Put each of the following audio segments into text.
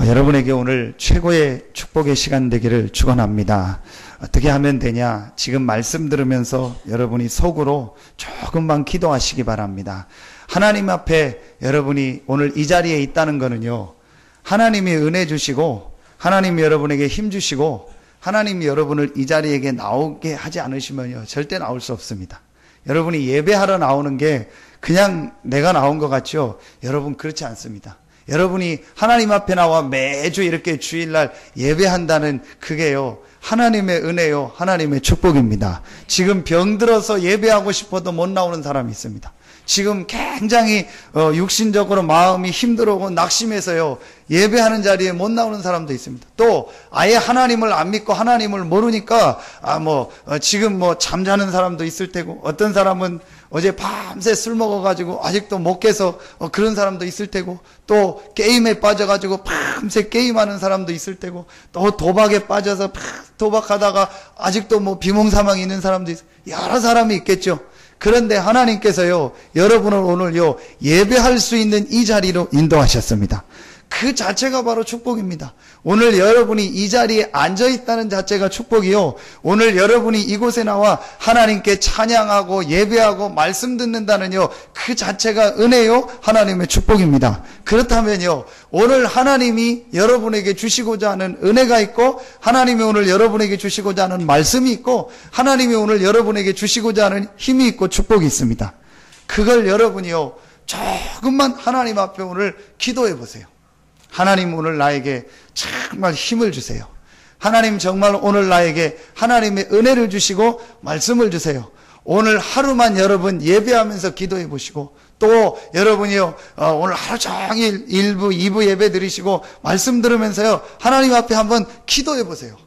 여러분에게 오늘 최고의 축복의 시간 되기를 축원합니다. 어떻게 하면 되냐? 지금 말씀 들으면서 여러분이 속으로 조금만 기도하시기 바랍니다. 하나님 앞에 여러분이 오늘 이 자리에 있다는 거는요, 하나님이 은혜 주시고 하나님이 여러분에게 힘 주시고 하나님이 여러분을 이 자리에게 나오게 하지 않으시면요 절대 나올 수 없습니다. 여러분이 예배하러 나오는 게 그냥 내가 나온 것 같죠? 여러분 그렇지 않습니다. 여러분이 하나님 앞에 나와 매주 이렇게 주일날 예배한다는 그게요, 하나님의 은혜요, 하나님의 축복입니다. 지금 병들어서 예배하고 싶어도 못 나오는 사람이 있습니다. 지금 굉장히 육신적으로 마음이 힘들어오고 낙심해서요 예배하는 자리에 못 나오는 사람도 있습니다. 또 아예 하나님을 안 믿고 하나님을 모르니까 지금 잠자는 사람도 있을 테고, 어떤 사람은 어제 밤새 술 먹어가지고 아직도 못 깨서 그런 사람도 있을 테고, 또 게임에 빠져가지고 밤새 게임하는 사람도 있을 테고, 또 도박에 빠져서 도박하다가 아직도 비몽사망이 있는 사람도 있어요. 여러 사람이 있겠죠. 그런데 하나님께서요 여러분을 오늘요 예배할 수 있는 이 자리로 인도하셨습니다. 그 자체가 바로 축복입니다. 오늘 여러분이 이 자리에 앉아있다는 자체가 축복이요, 오늘 여러분이 이곳에 나와 하나님께 찬양하고 예배하고 말씀 듣는다는요 그 자체가 은혜요, 하나님의 축복입니다. 그렇다면요 오늘 하나님이 여러분에게 주시고자 하는 은혜가 있고, 하나님이 오늘 여러분에게 주시고자 하는 말씀이 있고, 하나님이 오늘 여러분에게 주시고자 하는 힘이 있고 축복이 있습니다. 그걸 여러분이요 조금만 하나님 앞에 오늘 기도해 보세요. 하나님 오늘 나에게 정말 힘을 주세요. 하나님 정말 오늘 나에게 하나님의 은혜를 주시고 말씀을 주세요. 오늘 하루만 여러분 예배하면서 기도해 보시고, 또 여러분이요 오늘 하루 종일 1부 2부 예배 드리시고 말씀 들으면서요 하나님 앞에 한번 기도해 보세요.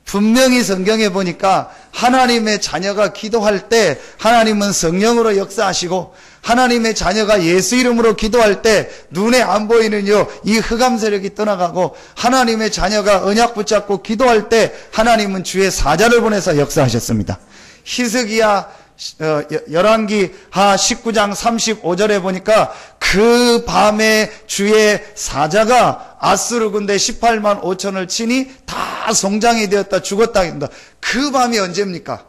분명히 성경에 보니까 하나님의 자녀가 기도할 때 하나님은 성령으로 역사하시고, 하나님의 자녀가 예수 이름으로 기도할 때 눈에 안 보이는요 이 흑암 세력이 떠나가고, 하나님의 자녀가 언약 붙잡고 기도할 때 하나님은 주의 사자를 보내서 역사하셨습니다. 히스기야 열왕기 하 19장 35절에 보니까 그 밤에 주의 사자가 아수르 군대 18만 5천을 치니 다 송장이 되었다, 죽었다. 그 밤이 언제입니까?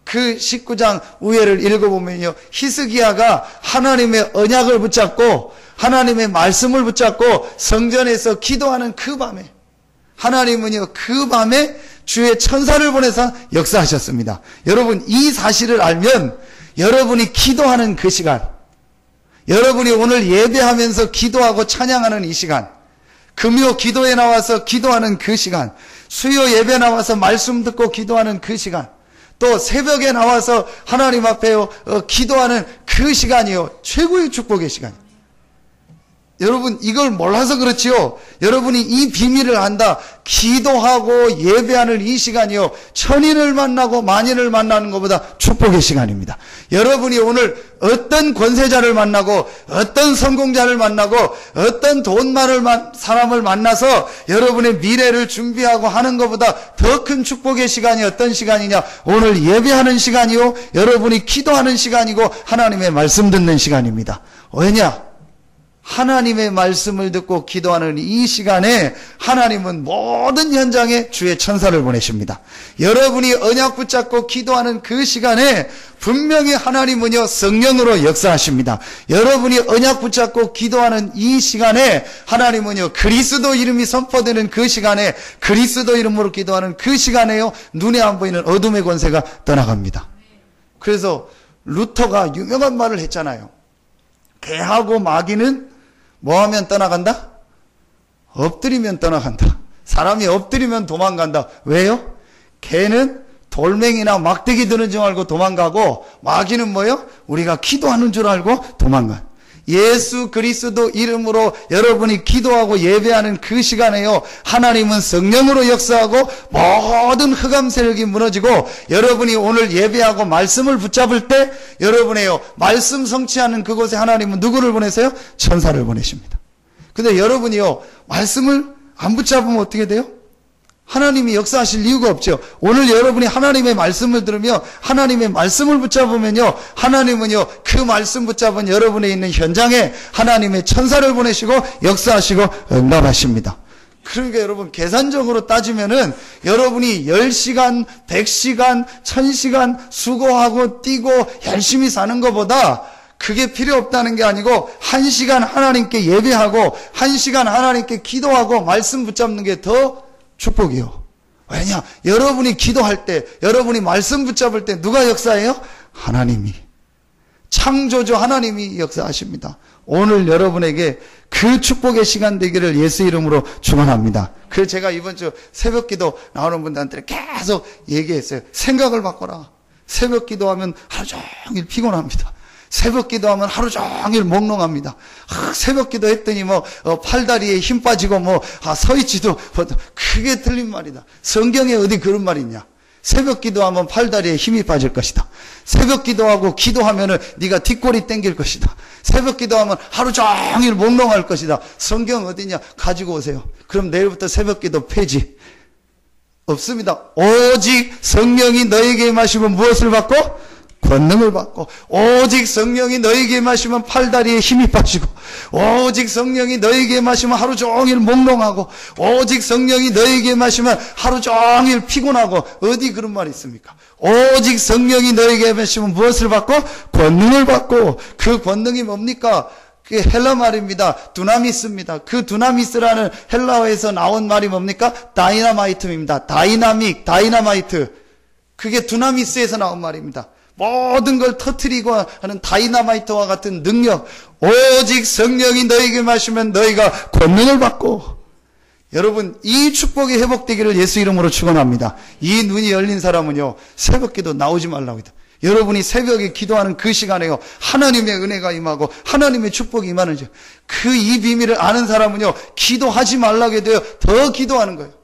그 19장 우회를 읽어보면요 히스기야가 하나님의 언약을 붙잡고 하나님의 말씀을 붙잡고 성전에서 기도하는 그 밤에 하나님은요 그 밤에 주의 천사를 보내서 역사하셨습니다. 여러분 이 사실을 알면 여러분이 기도하는 그 시간, 여러분이 오늘 예배하면서 기도하고 찬양하는 이 시간, 금요 기도에 나와서 기도하는 그 시간, 수요 예배 나와서 말씀 듣고 기도하는 그 시간, 또 새벽에 나와서 하나님 앞에 기도하는 그 시간이요 최고의 축복의 시간입니다. 여러분 이걸 몰라서 그렇지요, 여러분이 이 비밀을 안다, 기도하고 예배하는 이 시간이요 천인을 만나고 만인을 만나는 것보다 축복의 시간입니다. 여러분이 오늘 어떤 권세자를 만나고 어떤 성공자를 만나고 어떤 돈 많은 사람을 만나서 여러분의 미래를 준비하고 하는 것보다 더 큰 축복의 시간이 어떤 시간이냐, 오늘 예배하는 시간이요 여러분이 기도하는 시간이고 하나님의 말씀 듣는 시간입니다. 왜냐? 하나님의 말씀을 듣고 기도하는 이 시간에 하나님은 모든 현장에 주의 천사를 보내십니다. 여러분이 언약 붙잡고 기도하는 그 시간에 분명히 하나님은요 성령으로 역사하십니다. 여러분이 언약 붙잡고 기도하는 이 시간에 하나님은요 그리스도 이름이 선포되는 그 시간에, 그리스도 이름으로 기도하는 그 시간에요 눈에 안 보이는 어둠의 권세가 떠나갑니다. 그래서 루터가 유명한 말을 했잖아요. 개하고 마귀는 뭐하면 떠나간다? 엎드리면 떠나간다. 사람이 엎드리면 도망간다. 왜요? 개는 돌멩이나 막대기 드는 줄 알고 도망가고, 마귀는 뭐요? 우리가 기도하는 줄 알고 도망가. 예수 그리스도 이름으로 여러분이 기도하고 예배하는 그 시간에요 하나님은 성령으로 역사하고 모든 흑암 세력이 무너지고, 여러분이 오늘 예배하고 말씀을 붙잡을 때 여러분의요 말씀 성취하는 그곳에 하나님은 누구를 보내세요? 천사를 보내십니다. 근데 여러분이요 말씀을 안 붙잡으면 어떻게 돼요? 하나님이 역사하실 이유가 없죠. 오늘 여러분이 하나님의 말씀을 들으며 하나님의 말씀을 붙잡으면요, 하나님은요 그 말씀 붙잡은 여러분에 있는 현장에 하나님의 천사를 보내시고 역사하시고 응답하십니다. 그러니까 여러분, 계산적으로 따지면은 여러분이 10시간, 100시간, 1000시간 수고하고 뛰고 열심히 사는 것보다 그게 필요 없다는 게 아니고 1시간 하나님께 예배하고 1시간 하나님께 기도하고 말씀 붙잡는 게 더 축복이요. 왜냐? 여러분이 기도할 때, 여러분이 말씀 붙잡을 때 누가 역사해요? 하나님이. 창조주 하나님이 역사하십니다. 오늘 여러분에게 그 축복의 시간 되기를 예수 이름으로 축원합니다. 그래서 제가 이번 주 새벽 기도 나오는 분들한테 계속 얘기했어요. 생각을 바꿔라. 새벽 기도하면 하루 종일 피곤합니다. 새벽 기도하면 하루 종일 몽롱합니다. 새벽 기도했더니 팔다리에 힘 빠지고 서 있지도 그게 틀린 말이다. 성경에 어디 그런 말이 있냐? 새벽 기도하면 팔다리에 힘이 빠질 것이다. 새벽 기도하고 기도하면은 네가 뒷골이 땡길 것이다. 새벽 기도하면 하루 종일 몽롱할 것이다. 성경 어디냐? 가지고 오세요. 그럼 내일부터 새벽 기도 폐지. 없습니다. 오직 성령이 너에게 임하시면 무엇을 받고? 권능을 받고, 오직 성령이 너에게 임하시면 팔다리에 힘이 빠지고, 오직 성령이 너에게 임하시면 하루 종일 몽롱하고, 오직 성령이 너에게 임하시면 하루 종일 피곤하고, 어디 그런 말이 있습니까? 오직 성령이 너에게 임하시면 무엇을 받고? 권능을 받고, 그 권능이 뭡니까? 그게 헬라 말입니다. 두나미스입니다. 그 두나미스라는 헬라어에서 나온 말이 뭡니까? 다이나마이트입니다. 다이나마이트. 그게 두나미스에서 나온 말입니다. 모든 걸 터뜨리고 하는 다이나마이트와 같은 능력. 오직 성령이 너에게 마시면 너희가 권능을 받고. 여러분, 이 축복이 회복되기를 예수 이름으로 축원합니다. 이 눈이 열린 사람은요, 새벽 기도 나오지 말라고 해요. 여러분이 새벽에 기도하는 그 시간에요, 하나님의 은혜가 임하고 하나님의 축복이 임하는 그 이 비밀을 아는 사람은요, 기도하지 말라고 해도요, 더 기도하는 거예요.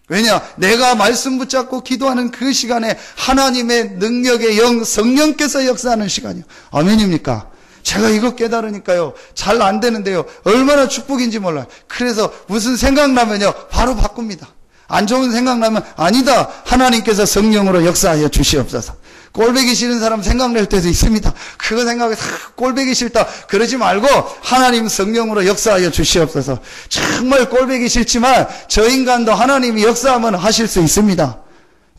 왜냐? 내가 말씀 붙잡고 기도하는 그 시간에 하나님의 능력의 영, 성령께서 역사하는 시간이요. 아멘입니까? 제가 이거 깨달으니까요, 잘 안 되는데요, 얼마나 축복인지 몰라요. 그래서 무슨 생각나면요, 바로 바꿉니다. 안 좋은 생각나면, 아니다, 하나님께서 성령으로 역사하여 주시옵소서. 꼴보기 싫은 사람 생각날 때도 있습니다. 그거 생각해서 꼴보기 싫다 그러지 말고 하나님 성령으로 역사하여 주시옵소서. 정말 꼴보기 싫지만 저 인간도 하나님이 역사하면 하실 수 있습니다.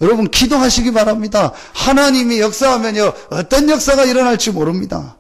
여러분, 기도하시기 바랍니다. 하나님이 역사하면요, 어떤 역사가 일어날지 모릅니다.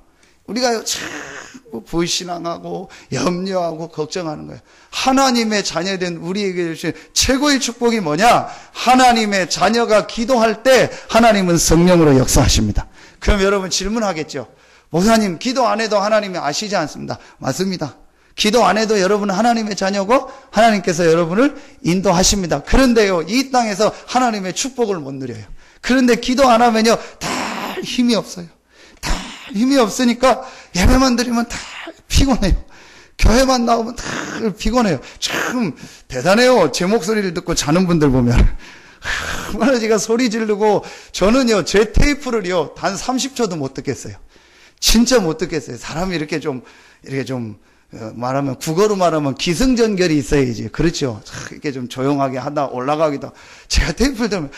우리가 자꾸 불신앙하고 염려하고 걱정하는 거예요. 하나님의 자녀된 우리에게 주신 최고의 축복이 뭐냐? 하나님의 자녀가 기도할 때 하나님은 성령으로 역사하십니다. 그럼 여러분 질문하겠죠. 목사님, 기도 안 해도 하나님이 아시지 않습니다. 맞습니다. 기도 안 해도 여러분은 하나님의 자녀고 하나님께서 여러분을 인도하십니다. 그런데요, 이 땅에서 하나님의 축복을 못 누려요. 그런데 기도 안 하면요, 다 힘이 없어요. 다 힘이 없으니까 예배만 드리면 다 피곤해요. 교회만 나오면 다 피곤해요. 참 대단해요. 제 목소리를 듣고 자는 분들 보면. 얼마나 제가 소리 지르고, 저는요, 제 테이프를요, 단 30초도 못 듣겠어요. 진짜 못 듣겠어요. 사람이 이렇게 좀 말하면, 국어로 말하면 기승전결이 있어야지. 그렇죠. 이렇게 좀 조용하게 하다 올라가기도. 제가 테이프를 들으면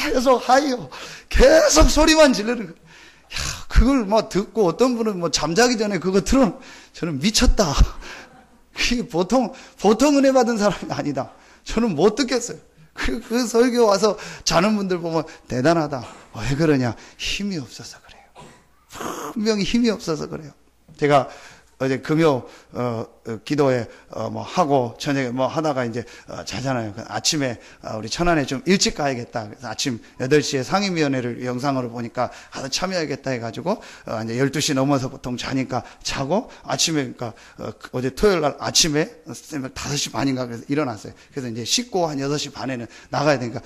계속 하이요. 계속 소리만 지르는 거예요. 야, 그걸 듣고 어떤 분은 잠자기 전에 그거 들어, 저는 미쳤다. 그게 보통 은혜 받은 사람이 아니다. 저는 못 듣겠어요. 그 설교 와서 자는 분들 보면 대단하다. 왜 그러냐? 힘이 없어서 그래요. 분명히 힘이 없어서 그래요. 제가 어제 금요 기도회 하고 저녁에 하다가 이제 자잖아요. 아침에 우리 천안에 좀 일찍 가야겠다. 그래서 아침 8시에 상임위원회를 영상으로 보니까 가서 참여하겠다 해가지고 이제 12시 넘어서 보통 자니까 자고, 아침에 그러니까 어제 토요일 날 아침에 5시 반인가 그래서 일어났어요. 그래서 이제 씻고 한 6시 반에는 나가야 되니까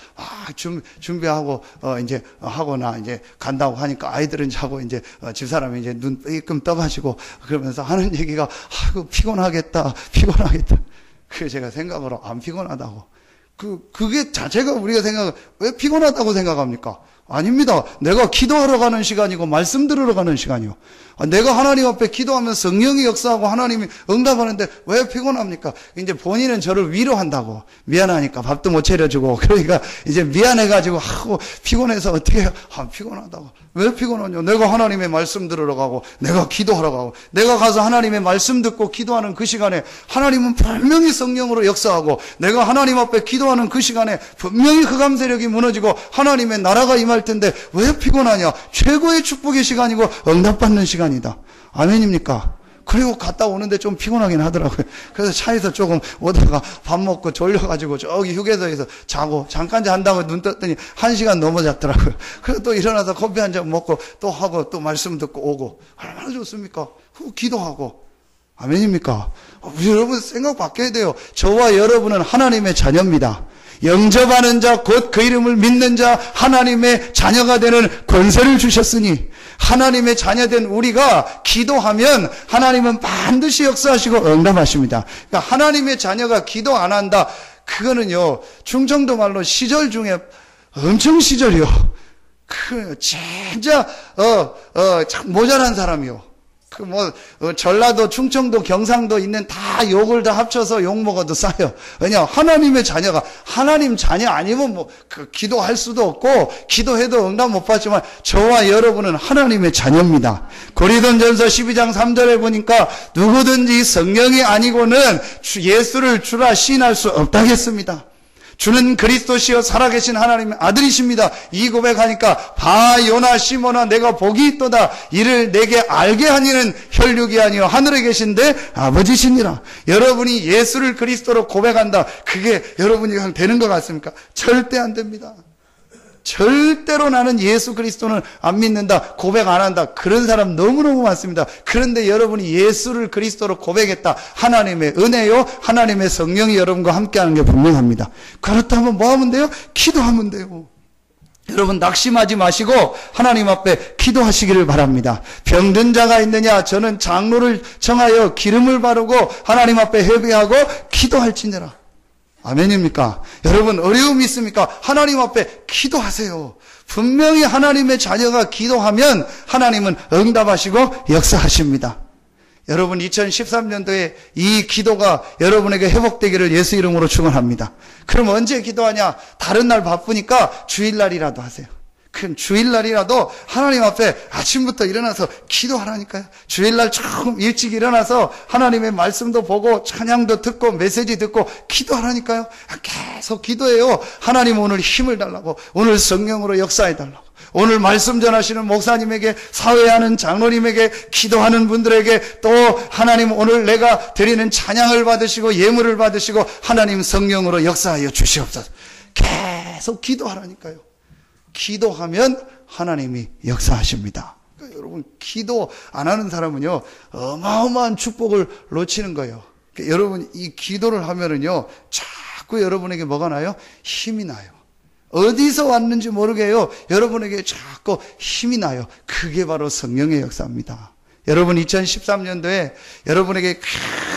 준비하고 이제 하거나 이제 간다고 하니까 아이들은 자고 이제 집사람이 이제 눈 삐끔 떠가지고 그러면서 하는 얘기가, 아이고 피곤하겠다. 그게 제가 생각으로 안 피곤하다고. 그게 자체가 우리가 왜 피곤하다고 생각합니까? 아닙니다. 내가 기도하러 가는 시간이고 말씀 들으러 가는 시간이요. 내가 하나님 앞에 기도하면 성령이 역사하고 하나님이 응답하는데 왜 피곤합니까? 이제 본인은 저를 위로한다고. 미안하니까 밥도 못 차려주고. 그러니까 이제 미안해가지고 하고 피곤해서 어떻게 해요? 피곤하다고. 왜 피곤하냐? 내가 하나님의 말씀 들으러 가고 내가 기도하러 가고 내가 가서 하나님의 말씀 듣고 기도하는 그 시간에 하나님은 분명히 성령으로 역사하고 내가 하나님 앞에 기도하는 그 시간에 분명히 흑암 세력이 무너지고 하나님의 나라가 임할 텐데 왜 피곤하냐? 최고의 축복의 시간이고 응답받는 시간이다. 아멘입니까? 그리고 갔다 오는데 좀 피곤하긴 하더라고요. 그래서 차에서 조금 오다가 밥 먹고 졸려가지고 저기 휴게소에서 자고 잠깐 잔다고 눈 떴더니 1시간 넘어 잤더라고요. 그래서 또 일어나서 커피 한 잔 먹고 또 하고 또 말씀 듣고 오고 얼마나 좋습니까? 기도하고. 아멘입니까? 여러분 생각 바뀌어야 돼요. 저와 여러분은 하나님의 자녀입니다. 영접하는 자 곧 그 이름을 믿는 자 하나님의 자녀가 되는 권세를 주셨으니 하나님의 자녀된 우리가 기도하면 하나님은 반드시 역사하시고 응답하십니다. 그러니까 하나님의 자녀가 기도 안 한다. 그거는요 충청도 말로 시절 중에 엄청 시절이요. 진짜 참 모자란 사람이요. 전라도, 충청도, 경상도 있는 다 욕을 다 합쳐서 욕 먹어도 싸요. 왜냐, 하나님의 자녀가, 하나님 자녀 아니면 기도할 수도 없고, 기도해도 응답 못 받지만, 저와 여러분은 하나님의 자녀입니다. 고린도전서 12장 3절에 보니까, 누구든지 성령이 아니고는 예수를 주라 시인할 수 없다겠습니다. 주는 그리스도시여 살아계신 하나님의 아들이십니다. 이 고백하니까 바요나 시몬아 내가 복이 있도다. 이를 내게 알게 하니는 혈육이 아니요 하늘에 계신데 아버지시니라. 여러분이 예수를 그리스도로 고백한다. 그게 여러분이 그냥 되는 것 같습니까? 절대 안 됩니다. 절대로 나는 예수 그리스도는 안 믿는다, 고백 안 한다, 그런 사람 너무너무 많습니다. 그런데 여러분이 예수를 그리스도로 고백했다. 하나님의 은혜요, 하나님의 성령이 여러분과 함께하는 게 분명합니다. 그렇다면 뭐 하면 돼요? 기도하면 돼요. 여러분 낙심하지 마시고 하나님 앞에 기도하시기를 바랍니다. 병든 자가 있느냐? 저는 장로를 정하여 기름을 바르고 하나님 앞에 회개하고 기도할지니라. 아멘입니까? 여러분 어려움이 있습니까? 하나님 앞에 기도하세요. 분명히 하나님의 자녀가 기도하면 하나님은 응답하시고 역사하십니다. 여러분 2013년도에 이 기도가 여러분에게 회복되기를 예수 이름으로 축원합니다. 그럼 언제 기도하냐? 다른 날 바쁘니까 주일날이라도 하세요. 그럼 주일날이라도 하나님 앞에 아침부터 일어나서 기도하라니까요. 주일날 조금 일찍 일어나서 하나님의 말씀도 보고 찬양도 듣고 메시지 듣고 기도하라니까요. 계속 기도해요. 하나님 오늘 힘을 달라고, 오늘 성령으로 역사해 달라고, 오늘 말씀 전하시는 목사님에게, 사회하는 장로님에게, 기도하는 분들에게, 또 하나님 오늘 내가 드리는 찬양을 받으시고 예물을 받으시고 하나님 성령으로 역사하여 주시옵소서. 계속 기도하라니까요. 기도하면 하나님이 역사하십니다. 그러니까 여러분 기도 안 하는 사람은요 어마어마한 축복을 놓치는 거예요. 그러니까 여러분 이 기도를 하면은요 자꾸 여러분에게 뭐가 나요? 힘이 나요. 어디서 왔는지 모르게요 여러분에게 자꾸 힘이 나요. 그게 바로 성령의 역사입니다. 여러분 2013년도에 여러분에게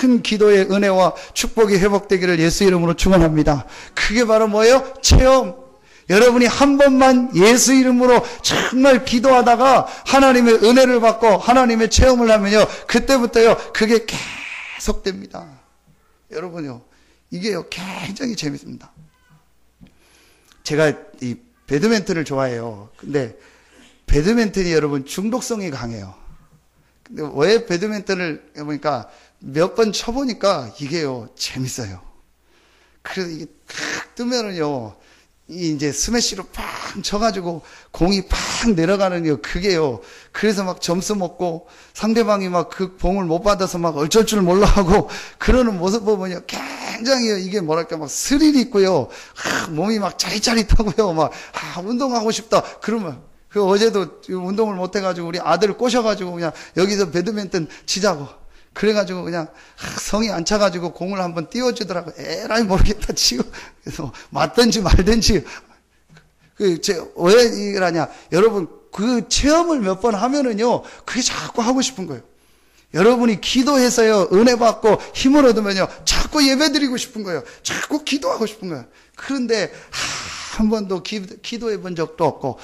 큰 기도의 은혜와 축복이 회복되기를 예수 이름으로 축원합니다. 그게 바로 뭐예요? 체험. 여러분이 한 번만 예수 이름으로 정말 기도하다가 하나님의 은혜를 받고 하나님의 체험을 하면요 그때부터요 그게 계속됩니다. 여러분요 이게요 굉장히 재밌습니다. 제가 이 배드민턴을 좋아해요. 근데 배드민턴이 여러분 중독성이 강해요. 근데 왜 배드민턴을 해보니까 몇 번 쳐보니까 이게요 재밌어요. 그래서 이게 탁 뜨면은요 이제 스매시로 팍 쳐가지고 공이 팍 내려가는 게 그게요. 그래서 막 점수 먹고 상대방이 막 그 공을 못 받아서 막 어쩔 줄 몰라 하고 그러는 모습 보면요. 굉장히 이게 뭐랄까 막 스릴이 있고요. 몸이 막 짜릿짜릿하고요. 막 운동하고 싶다. 그러면 그 어제도 운동을 못 해가지고 우리 아들 꼬셔가지고 그냥 여기서 배드민턴 치자고. 그래가지고 그냥 성이 안 차가지고 공을 한번 띄워주더라고. 에라이 모르겠다 치고 그래서 맞든지 말든지. 왜 이러냐? 여러분 그 체험을 몇 번 하면은요 그게 자꾸 하고 싶은 거예요. 여러분이 기도해서요 은혜 받고 힘을 얻으면요 자꾸 예배드리고 싶은 거예요. 자꾸 기도하고 싶은 거예요. 그런데 한 번도 기도해 본 적도 없고,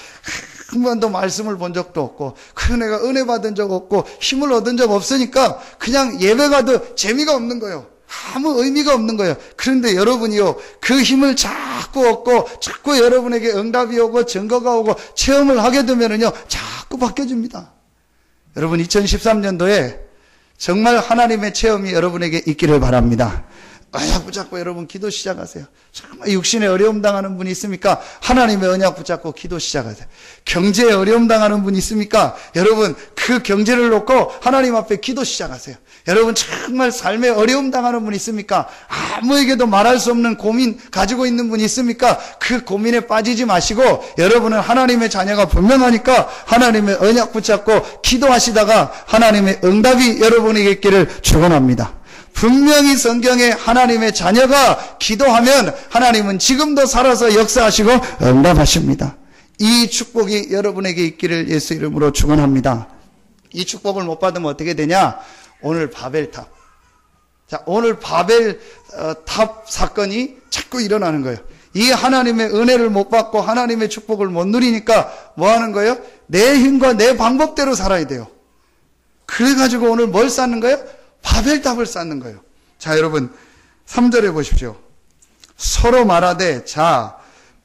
한 번도 말씀을 본 적도 없고, 그래서 내가 은혜 받은 적 없고, 힘을 얻은 적 없으니까 그냥 예배 가도 재미가 없는 거예요. 아무 의미가 없는 거예요. 그런데 여러분이요, 그 힘을 자꾸 얻고, 자꾸 여러분에게 응답이 오고, 증거가 오고, 체험을 하게 되면은요, 자꾸 바뀌어집니다. 여러분, 2013년도에 정말 하나님의 체험이 여러분에게 있기를 바랍니다. 언약 붙잡고 여러분 기도 시작하세요. 정말 육신에 어려움 당하는 분이 있습니까? 하나님의 언약 붙잡고 기도 시작하세요. 경제에 어려움 당하는 분이 있습니까? 여러분 그 경제를 놓고 하나님 앞에 기도 시작하세요. 여러분 정말 삶에 어려움 당하는 분이 있습니까? 아무에게도 말할 수 없는 고민 가지고 있는 분이 있습니까? 그 고민에 빠지지 마시고 여러분은 하나님의 자녀가 분명하니까 하나님의 언약 붙잡고 기도하시다가 하나님의 응답이 여러분에게 있기를 축원합니다. 분명히 성경에 하나님의 자녀가 기도하면 하나님은 지금도 살아서 역사하시고 응답하십니다. 이 축복이 여러분에게 있기를 예수 이름으로 축원합니다. 이 축복을 못 받으면 어떻게 되냐? 오늘 바벨탑. 자, 오늘 바벨탑 사건이 자꾸 일어나는 거예요. 이 하나님의 은혜를 못 받고 하나님의 축복을 못 누리니까 뭐 하는 거예요? 내 힘과 내 방법대로 살아야 돼요. 그래가지고 오늘 뭘 쌓는 거예요? 바벨탑을 쌓는 거예요. 자, 여러분 3절에 보십시오. 서로 말하되 자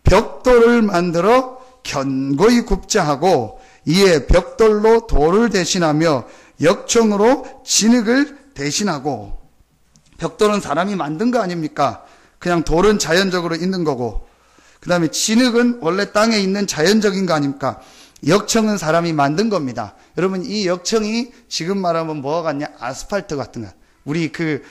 벽돌을 만들어 견고히 굽자 하고 이에 벽돌로 돌을 대신하며 역청으로 진흙을 대신하고. 벽돌은 사람이 만든 거 아닙니까? 그냥 돌은 자연적으로 있는 거고, 그 다음에 진흙은 원래 땅에 있는 자연적인 거 아닙니까? 역청은 사람이 만든 겁니다. 여러분 이 역청이 지금 말하면 뭐가 같냐? 아스팔트 같은 거. 우리 그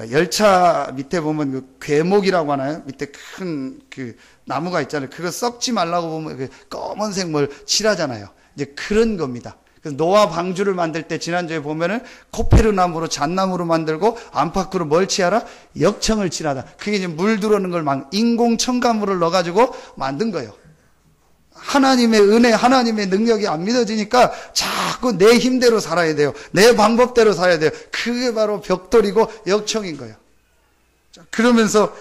열차 밑에 보면 그 궤목이라고 하나요? 밑에 큰 그 나무가 있잖아요. 그거 썩지 말라고 보면 그 검은색 뭘 칠하잖아요. 이제 그런 겁니다. 그래서 노아 방주를 만들 때 지난주에 보면은 코페르 나무로 잣나무로 만들고 안팎으로 뭘 칠하라? 역청을 칠하다. 그게 이제 물 들어오는 걸 막 인공 첨가물을 넣어가지고 만든 거예요. 하나님의 은혜, 하나님의 능력이 안 믿어지니까 자꾸 내 힘대로 살아야 돼요. 내 방법대로 살아야 돼요. 그게 바로 벽돌이고 역청인 거예요. 자, 그러면서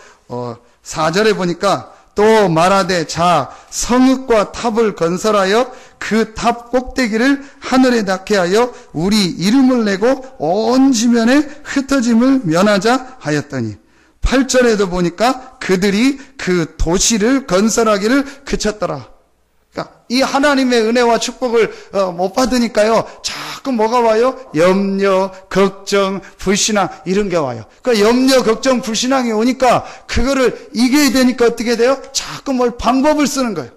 4절에 보니까 또 말하되 자 성읍과 탑을 건설하여 그 탑 꼭대기를 하늘에 닿게 하여 우리 이름을 내고 온 지면에 흩어짐을 면하자 하였더니 8절에도 보니까 그들이 그 도시를 건설하기를 그쳤더라. 그러니까 이 하나님의 은혜와 축복을 못 받으니까요, 자꾸 뭐가 와요? 염려, 걱정, 불신앙 이런 게 와요. 그러니까 염려, 걱정, 불신앙이 오니까 그거를 이겨야 되니까 어떻게 돼요? 자꾸 뭘 방법을 쓰는 거예요.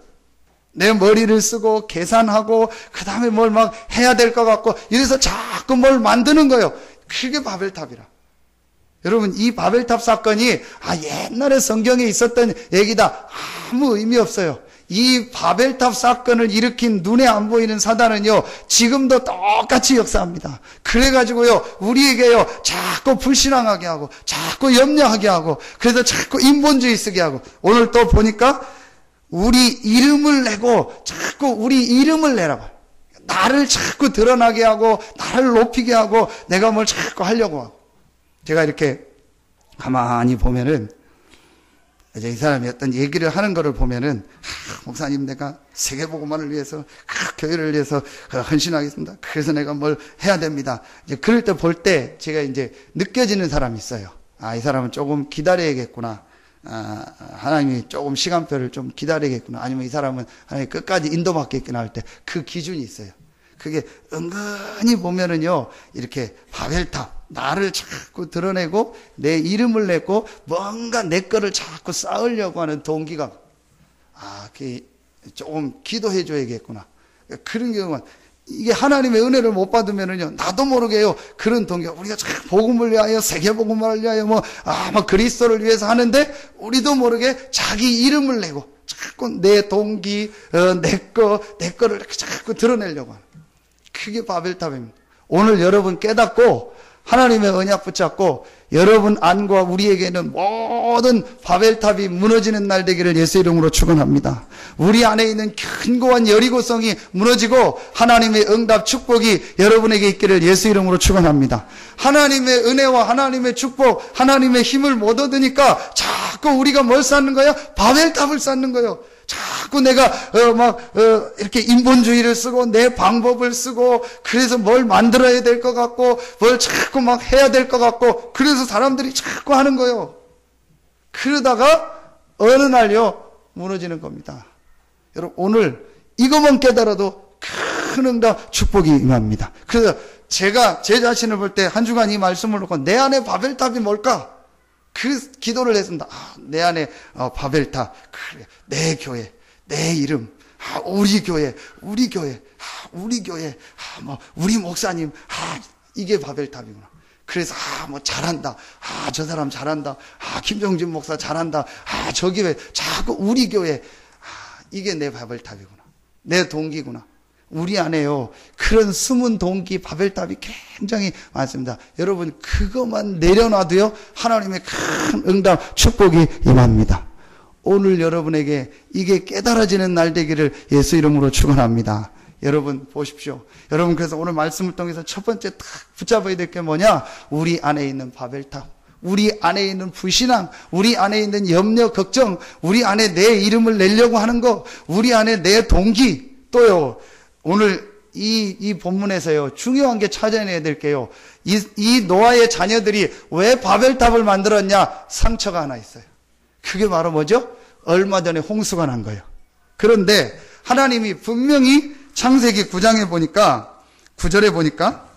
내 머리를 쓰고 계산하고 그 다음에 뭘 막 해야 될 것 같고 이래서 자꾸 뭘 만드는 거예요. 그게 바벨탑이라. 여러분 이 바벨탑 사건이 옛날에 성경에 있었던 얘기다. 아무 의미 없어요. 이 바벨탑 사건을 일으킨 눈에 안 보이는 사단은요, 지금도 똑같이 역사합니다. 그래가지고요, 우리에게요, 자꾸 불신앙하게 하고, 자꾸 염려하게 하고, 그래서 자꾸 인본주의 쓰게 하고, 오늘 또 보니까, 우리 이름을 내고, 자꾸 우리 이름을 내라고. 나를 자꾸 드러나게 하고, 나를 높이게 하고, 내가 뭘 자꾸 하려고 하고. 제가 이렇게 가만히 보면은, 이제 이 사람이 어떤 얘기를 하는 거를 보면은, 목사님 내가 세계복음화를 위해서, 교회를 위해서 헌신하겠습니다. 그래서 내가 뭘 해야 됩니다. 이제 그럴 때 볼 때 제가 이제 느껴지는 사람이 있어요. 이 사람은 조금 기다려야겠구나. 하나님이 조금 시간표를 좀 기다려야겠구나. 아니면 이 사람은 하나님 끝까지 인도받겠구나 할 때 그 기준이 있어요. 그게 은근히 보면은요, 이렇게 바벨탑, 나를 자꾸 드러내고 내 이름을 내고 뭔가 내 거를 자꾸 쌓으려고 하는 동기가, 그게 조금 기도해 줘야겠구나. 그런 경우는 이게 하나님의 은혜를 못 받으면은요, 나도 모르게요, 그런 동기가, 우리가 자꾸 복음을 위하여, 세계복음을 위하여, 뭐 그리스도를 위해서 하는데, 우리도 모르게 자기 이름을 내고, 자꾸 내 동기, 내 거를 이렇게 자꾸 드러내려고 하는. 그게 바벨탑입니다. 오늘 여러분 깨닫고 하나님의 언약 붙잡고 여러분 안과 우리에게는 모든 바벨탑이 무너지는 날 되기를 예수 이름으로 축원합니다. 우리 안에 있는 견고한 여리고성이 무너지고 하나님의 응답 축복이 여러분에게 있기를 예수 이름으로 축원합니다. 하나님의 은혜와 하나님의 축복, 하나님의 힘을 못 얻으니까 자꾸 우리가 뭘 쌓는 거야? 바벨탑을 쌓는 거예요. 자꾸 내가 이렇게 인본주의를 쓰고 내 방법을 쓰고 그래서 뭘 만들어야 될 것 같고 뭘 자꾸 막 해야 될 것 같고 그래서 사람들이 자꾸 하는 거예요. 그러다가 어느 날요 무너지는 겁니다. 여러분 오늘 이것만 깨달아도 큰 응답 축복이 임합니다. 그래서 제가 제 자신을 볼 때 한 주간 이 말씀을 놓고 내 안에 바벨탑이 뭘까? 그 기도를 했습니다. 내 안에 바벨탑, 그래, 내 교회, 내 이름, 우리 교회, 우리 교회, 우리 교회, 우리 목사님, 이게 바벨탑이구나. 그래서 잘한다. 저 사람 잘한다. 김정진 목사 잘한다. 저 교회, 자꾸 우리 교회, 이게 내 바벨탑이구나. 내 동기구나. 우리 안에요 그런 숨은 동기 바벨탑이 굉장히 많습니다. 여러분 그것만 내려놔도요 하나님의 큰 응답 축복이 임합니다. 오늘 여러분에게 이게 깨달아지는 날 되기를 예수 이름으로 축원합니다. 여러분 보십시오. 여러분 그래서 오늘 말씀을 통해서 첫 번째 딱 붙잡아야 될 게 뭐냐? 우리 안에 있는 바벨탑, 우리 안에 있는 불신앙, 우리 안에 있는 염려 걱정, 우리 안에 내 이름을 내려고 하는 거, 우리 안에 내 동기, 또요 오늘 이 본문에서요 중요한 게 찾아내야 될 게요 이 노아의 자녀들이 왜 바벨탑을 만들었냐? 상처가 하나 있어요. 그게 바로 뭐죠? 얼마 전에 홍수가 난 거예요. 그런데 하나님이 분명히 창세기 9장에 보니까 9절에 보니까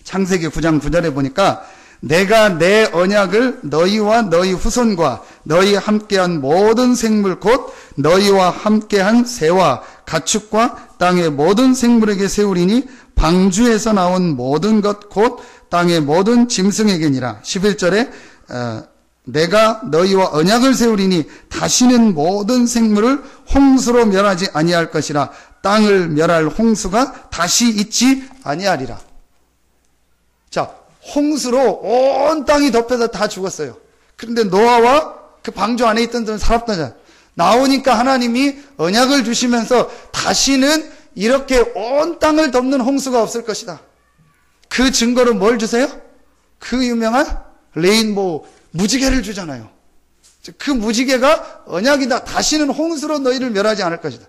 창세기 9장 9절에 보니까 내가 내 언약을 너희와 너희 후손과 너희 함께한 모든 생물 곧 너희와 함께한 새와 가축과 땅의 모든 생물에게 세우리니 방주에서 나온 모든 것 곧 땅의 모든 짐승에게니라. 11절에 내가 너희와 언약을 세우리니 다시는 모든 생물을 홍수로 멸하지 아니할 것이라. 땅을 멸할 홍수가 다시 있지 아니하리라. 자, 홍수로 온 땅이 덮여서 다 죽었어요. 그런데 노아와 그 방주 안에 있던 사람은 살았다잖아요. 나오니까 하나님이 언약을 주시면서 다시는 이렇게 온 땅을 덮는 홍수가 없을 것이다. 그 증거로 뭘 주세요? 그 유명한 레인보우 무지개를 주잖아요. 그 무지개가 언약이다. 다시는 홍수로 너희를 멸하지 않을 것이다.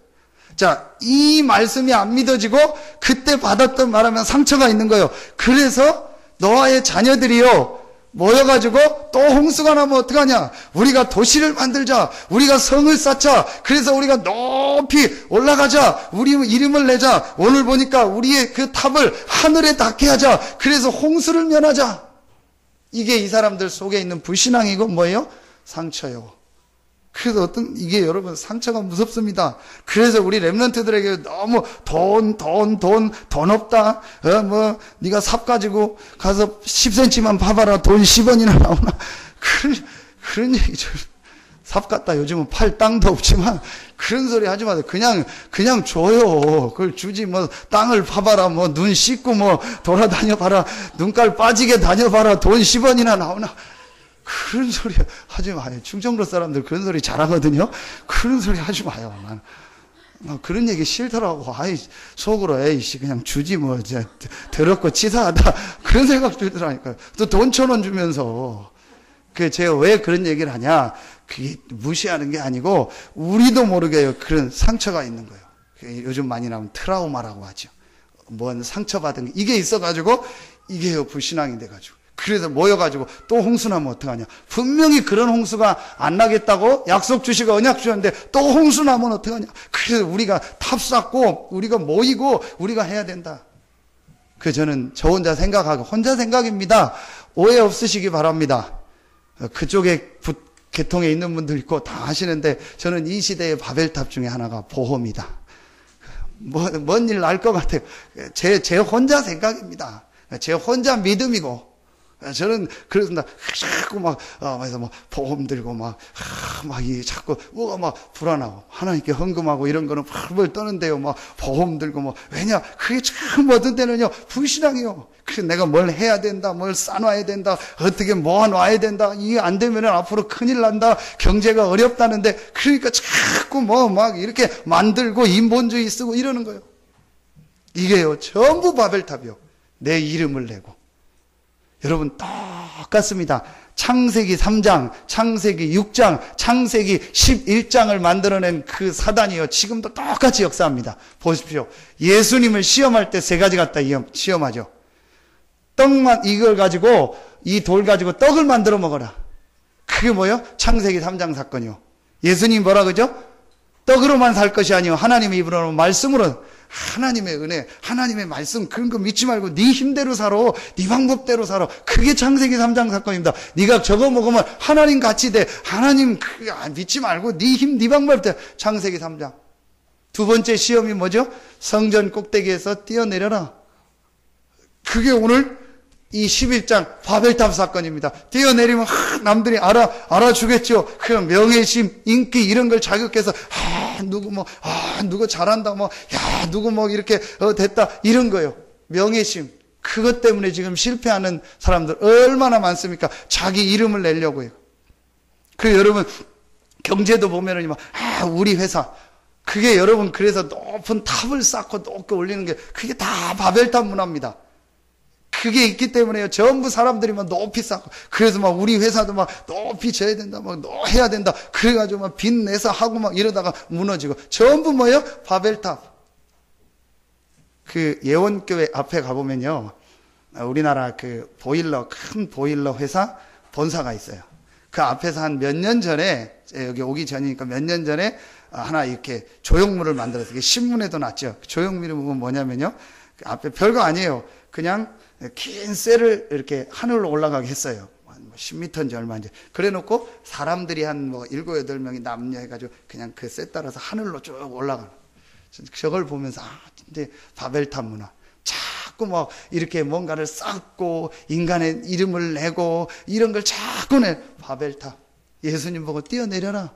자, 이 말씀이 안 믿어지고 그때 받았던 말하면 상처가 있는 거예요. 그래서 노아의 자녀들이요 모여가지고 또 홍수가 나면 어떡하냐? 우리가 도시를 만들자. 우리가 성을 쌓자. 그래서 우리가 높이 올라가자. 우리 이름을 내자. 오늘 보니까 우리의 그 탑을 하늘에 닿게 하자. 그래서 홍수를 면하자. 이게 이 사람들 속에 있는 불신앙이고 뭐예요? 상처요. 그래서 이게 여러분 상처가 무섭습니다. 그래서 우리 렘넌트들에게 너무 돈 없다. 네가 삽 가지고 가서 10cm만 파봐라. 돈 10원이나 나오나. 그런 얘기죠. 삽 갖다 요즘은 팔 땅도 없지만 그런 소리 하지 마세요. 그냥 줘요. 그걸 주지 땅을 파봐라. 눈 씻고 돌아다녀 봐라. 눈깔 빠지게 다녀봐라. 돈 10원이나 나오나. 그런 소리 하지 마요. 충청도 사람들 그런 소리 잘하거든요. 그런 소리 하지 마요. 난 그런 얘기 싫더라고. 속으로 에이씨 그냥 주지 더럽고 치사하다. 그런 생각 들더라니까요. 또 돈 1,000원 주면서 제가 왜 그런 얘기를 하냐? 그게 무시하는 게 아니고 우리도 모르게 그런 상처가 있는 거예요. 요즘 많이 나오는 트라우마라고 하죠. 뭔 상처받은 게 이게 있어가지고 이게 불신앙이 돼가지고. 그래서 모여가지고 또 홍수 나면 어떡하냐. 분명히 그런 홍수가 안 나겠다고 약속 주시고 언약 주셨는데 또 홍수 나면 어떡하냐. 그래서 우리가 탑 쌓고 우리가 모이고 우리가 해야 된다. 저는 저 혼자 생각하고 혼자 생각입니다. 오해 없으시기 바랍니다. 그쪽에 계통에 있는 분들 있고 다 하시는데 저는 이 시대의 바벨탑 중에 하나가 보험이다. 뭔 일 날 것 같아요. 제 혼자 생각입니다. 제 혼자 믿음이고 저는 그렇습니다. 자꾸 그래서 보험 들고 이 자꾸 뭐가 불안하고 하나님께 헌금하고 이런 거는 벌벌 떠는데요. 보험 들고 왜냐? 그게 참 어떤 때는요, 불신앙이요. 그래서 내가 뭘 해야 된다, 뭘 싸놔야 된다, 어떻게 모아놔야 된다, 이게 안 되면은 앞으로 큰일 난다, 경제가 어렵다는데, 그러니까 자꾸 이렇게 만들고 인본주의 쓰고 이러는 거예요. 이게요, 전부 바벨탑이요. 내 이름을 내고. 여러분, 똑같습니다. 창세기 3장, 창세기 6장, 창세기 11장을 만들어낸 그 사단이요, 지금도 똑같이 역사합니다. 보십시오. 예수님을 시험할 때 세 가지 갖다 시험하죠. 떡만, 이걸 가지고, 이 돌 가지고 떡을 만들어 먹어라. 그게 뭐요? 창세기 3장 사건이요. 예수님 뭐라 그러죠? 떡으로만 살 것이 아니요, 하나님의 입으로 말씀으로, 하나님의 은혜, 하나님의 말씀, 그런 거 믿지 말고 네 힘대로 살아, 네 방법대로 살아. 그게 창세기 3장 사건입니다. 네가 저거 먹으면 하나님 같이 돼. 하나님 믿지 말고 네 힘, 네 방법대로. 창세기 3장. 두 번째 시험이 뭐죠? 성전 꼭대기에서 뛰어내려라. 그게 오늘 이 11장 바벨탑 사건입니다. 뛰어내리면 남들이 알아주겠죠. 그 명예심, 인기 이런 걸 자극해서 누구 잘한다, 누구 이렇게 됐다 이런 거요. 명예심. 그것 때문에 지금 실패하는 사람들 얼마나 많습니까? 자기 이름을 내려고요. 그 여러분 경제도 보면은 우리 회사 그게 여러분 그래서 높은 탑을 쌓고 높게 올리는 게 그게 다 바벨탑 문화입니다. 그게 있기 때문에요. 전부 사람들이 높이 쌓고, 그래서 우리 회사도 높이 져야 된다, 해야 된다. 그래가지고 빚내서 하고 이러다가 무너지고. 전부 뭐예요? 바벨탑. 그 예원교회 앞에 가보면요. 우리나라 그 큰 보일러 회사 본사가 있어요. 그 앞에서 한 몇 년 전에, 여기 오기 전이니까 몇 년 전에 하나 이렇게 조형물을 만들어서, 이게 신문에도 났죠. 조형물이 뭐냐면요. 그 앞에 별거 아니에요. 그냥 긴 쇠를 이렇게 하늘로 올라가게 했어요. 10m인지 얼마인지. 그래 놓고 사람들이 한 7, 8명이 남녀 해가지고 그냥 그 쇠 따라서 하늘로 쭉 올라가는. 저걸 보면서, 이제 바벨탑 문화. 자꾸 이렇게 뭔가를 쌓고 인간의 이름을 내고 이런 걸 자꾸 바벨탑. 예수님 보고 뛰어내려라.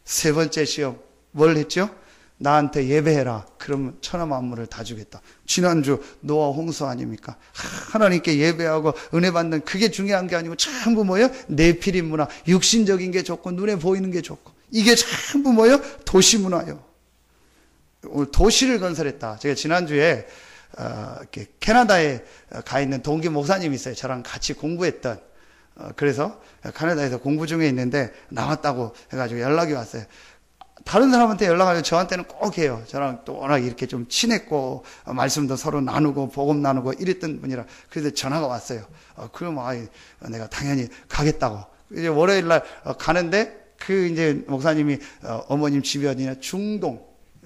세 번째 시험. 뭘 했죠? 나한테 예배해라. 그러면 천하 만물을 다 주겠다. 지난주 노아 홍수 아닙니까? 하나님께 예배하고 은혜 받는 그게 중요한 게 아니고 전부 뭐예요? 네피림 문화. 육신적인 게 좋고 눈에 보이는 게 좋고. 이게 전부 뭐예요? 도시 문화예요. 오늘 도시를 건설했다. 제가 지난주에 이렇게 캐나다에 가 있는 동기 목사님이 있어요. 저랑 같이 공부했던. 그래서 캐나다에서 공부 중에 있는데 나왔다고 해가지고 연락이 왔어요. 다른 사람한테 연락하면 저한테는 꼭 해요. 저랑 또 워낙 이렇게 좀 친했고, 말씀도 서로 나누고, 복음 나누고 이랬던 분이라. 그래서 전화가 왔어요. 그럼, 내가 당연히 가겠다고. 이제 월요일 날 가는데, 이제 목사님이, 어머님 집이 어디냐? 중동,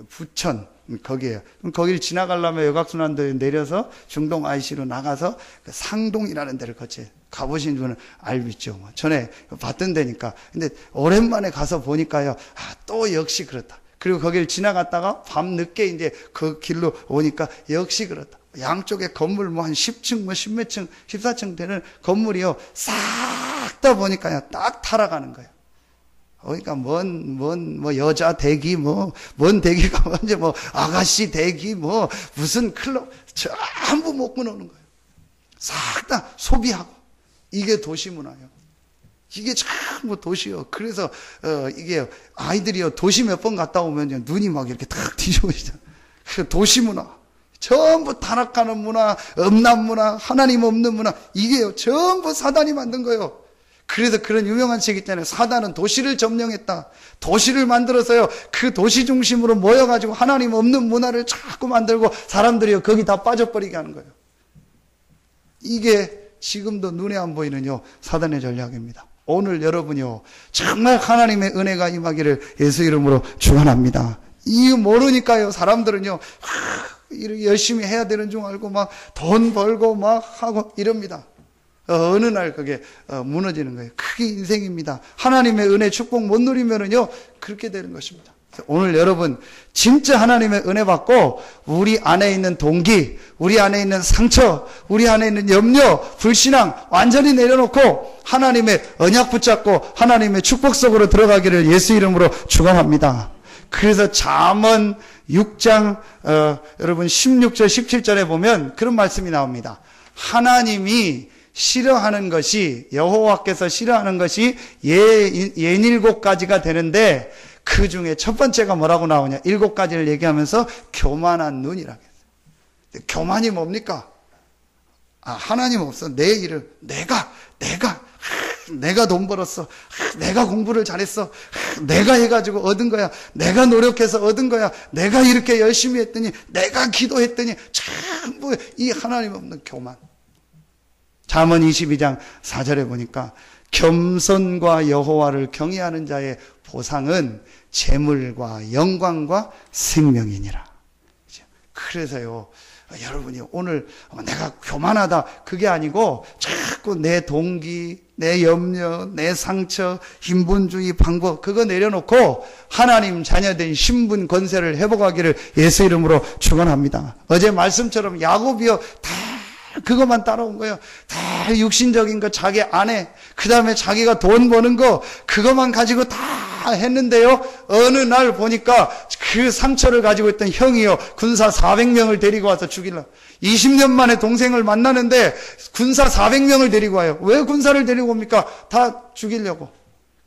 부천, 거기에요. 그럼 거기를 지나가려면 여각순환도에 내려서 중동 IC로 나가서 그 상동이라는 데를 거쳐요. 가보신 분은 알고 있죠. 전에 봤던 데니까. 근데 오랜만에 가서 보니까요. 또 역시 그렇다. 그리고 거기를 지나갔다가 밤 늦게 이제 그 길로 오니까 역시 그렇다. 양쪽에 건물 한 10층, 10몇 층, 14층 되는 건물이요. 싹 다 보니까요. 딱 타락하는 거예요. 그러니까 여자 대기, 뭔 대기가 먼저 아가씨 대기, 무슨 클럽, 전부 못 끊어오는 거예요. 싹 다 소비하고. 이게 도시 문화예요. 이게 전부 도시요. 그래서, 이게 아이들이요. 도시 몇 번 갔다 오면 눈이 이렇게 탁 뒤집어지잖아요. 도시 문화. 전부 타락하는 문화, 음란 문화, 하나님 없는 문화. 이게요. 전부 사단이 만든 거예요. 그래서 그런 유명한 책 있잖아요. 사단은 도시를 점령했다. 도시를 만들어서요. 그 도시 중심으로 모여가지고 하나님 없는 문화를 자꾸 만들고 사람들이요. 거기 다 빠져버리게 하는 거예요. 이게 지금도 눈에 안 보이는요. 사단의 전략입니다. 오늘 여러분이요. 정말 하나님의 은혜가 임하기를 예수 이름으로 축원합니다. 이유 모르니까요. 사람들은요. 열심히 해야 되는 줄 알고 돈 벌고 하고 이럽니다. 어느 날 그게 무너지는 거예요. 그게 인생입니다. 하나님의 은혜 축복 못 누리면은요 그렇게 되는 것입니다. 오늘 여러분 진짜 하나님의 은혜 받고 우리 안에 있는 동기, 우리 안에 있는 상처, 우리 안에 있는 염려, 불신앙 완전히 내려놓고 하나님의 언약 붙잡고 하나님의 축복 속으로 들어가기를 예수 이름으로 축원합니다. 그래서 잠언 6장 여러분 16절 17절에 보면 그런 말씀이 나옵니다. 하나님이 싫어하는 것이, 여호와께서 싫어하는 것이 67가지가 되는데 그 중에 첫 번째가 뭐라고 나오냐? 7가지를 얘기하면서 교만한 눈이라고 했어요. 교만이 뭡니까? 하나님 없어. 내 일을 내가 돈 벌었어. 내가 공부를 잘했어. 내가 해가지고 얻은 거야. 내가 노력해서 얻은 거야. 내가 이렇게 열심히 했더니, 내가 기도했더니 전부 이 하나님 없는 교만. 잠언 22장 4절에 보니까 겸손과 여호와를 경외하는 자의 보상은 재물과 영광과 생명이니라. 그래서요, 여러분이 오늘 내가 교만하다 그게 아니고 자꾸 내 동기, 내 염려, 내 상처, 인본주의 방법 그거 내려놓고 하나님 자녀된 신분 권세를 회복하기를 예수 이름으로 축원합니다. 어제 말씀처럼 야곱이요 다 그것만 따라온 거예요. 다 육신적인 거 자기 아내, 그 다음에 자기가 돈 버는 거 그것만 가지고 다 했는데요. 어느 날 보니까 그 상처를 가지고 있던 형이요 군사 400명을 데리고 와서 죽이려고. 20년 만에 동생을 만나는데 군사 400명을 데리고 와요. 왜 군사를 데리고 옵니까? 다 죽이려고.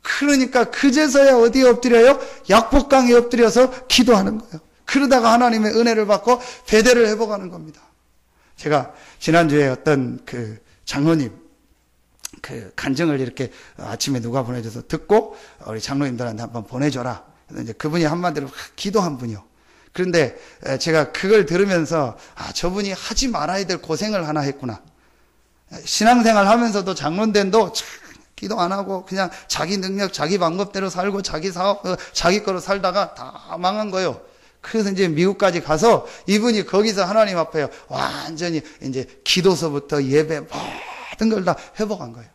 그러니까 그제서야 어디에 엎드려요? 약복강에 엎드려서 기도하는 거예요. 그러다가 하나님의 은혜를 받고 배대를 회복하는 겁니다. 제가 지난주에 어떤 그 장로님 그 간증을 이렇게 아침에 누가 보내줘서 듣고 우리 장로님들한테 한번 보내줘라. 이제 그분이 한마디로 기도한 분이요. 그런데 제가 그걸 들으면서 저분이 하지 말아야 될 고생을 하나 했구나. 신앙생활 하면서도 장로된도 기도 안 하고 그냥 자기 능력, 자기 방법대로 살고 자기 사업, 자기 거로 살다가 다 망한 거예요. 그래서 이제 미국까지 가서 이분이 거기서 하나님 앞에 완전히 이제 기도서부터 예배 모든 걸 다 회복한 거예요.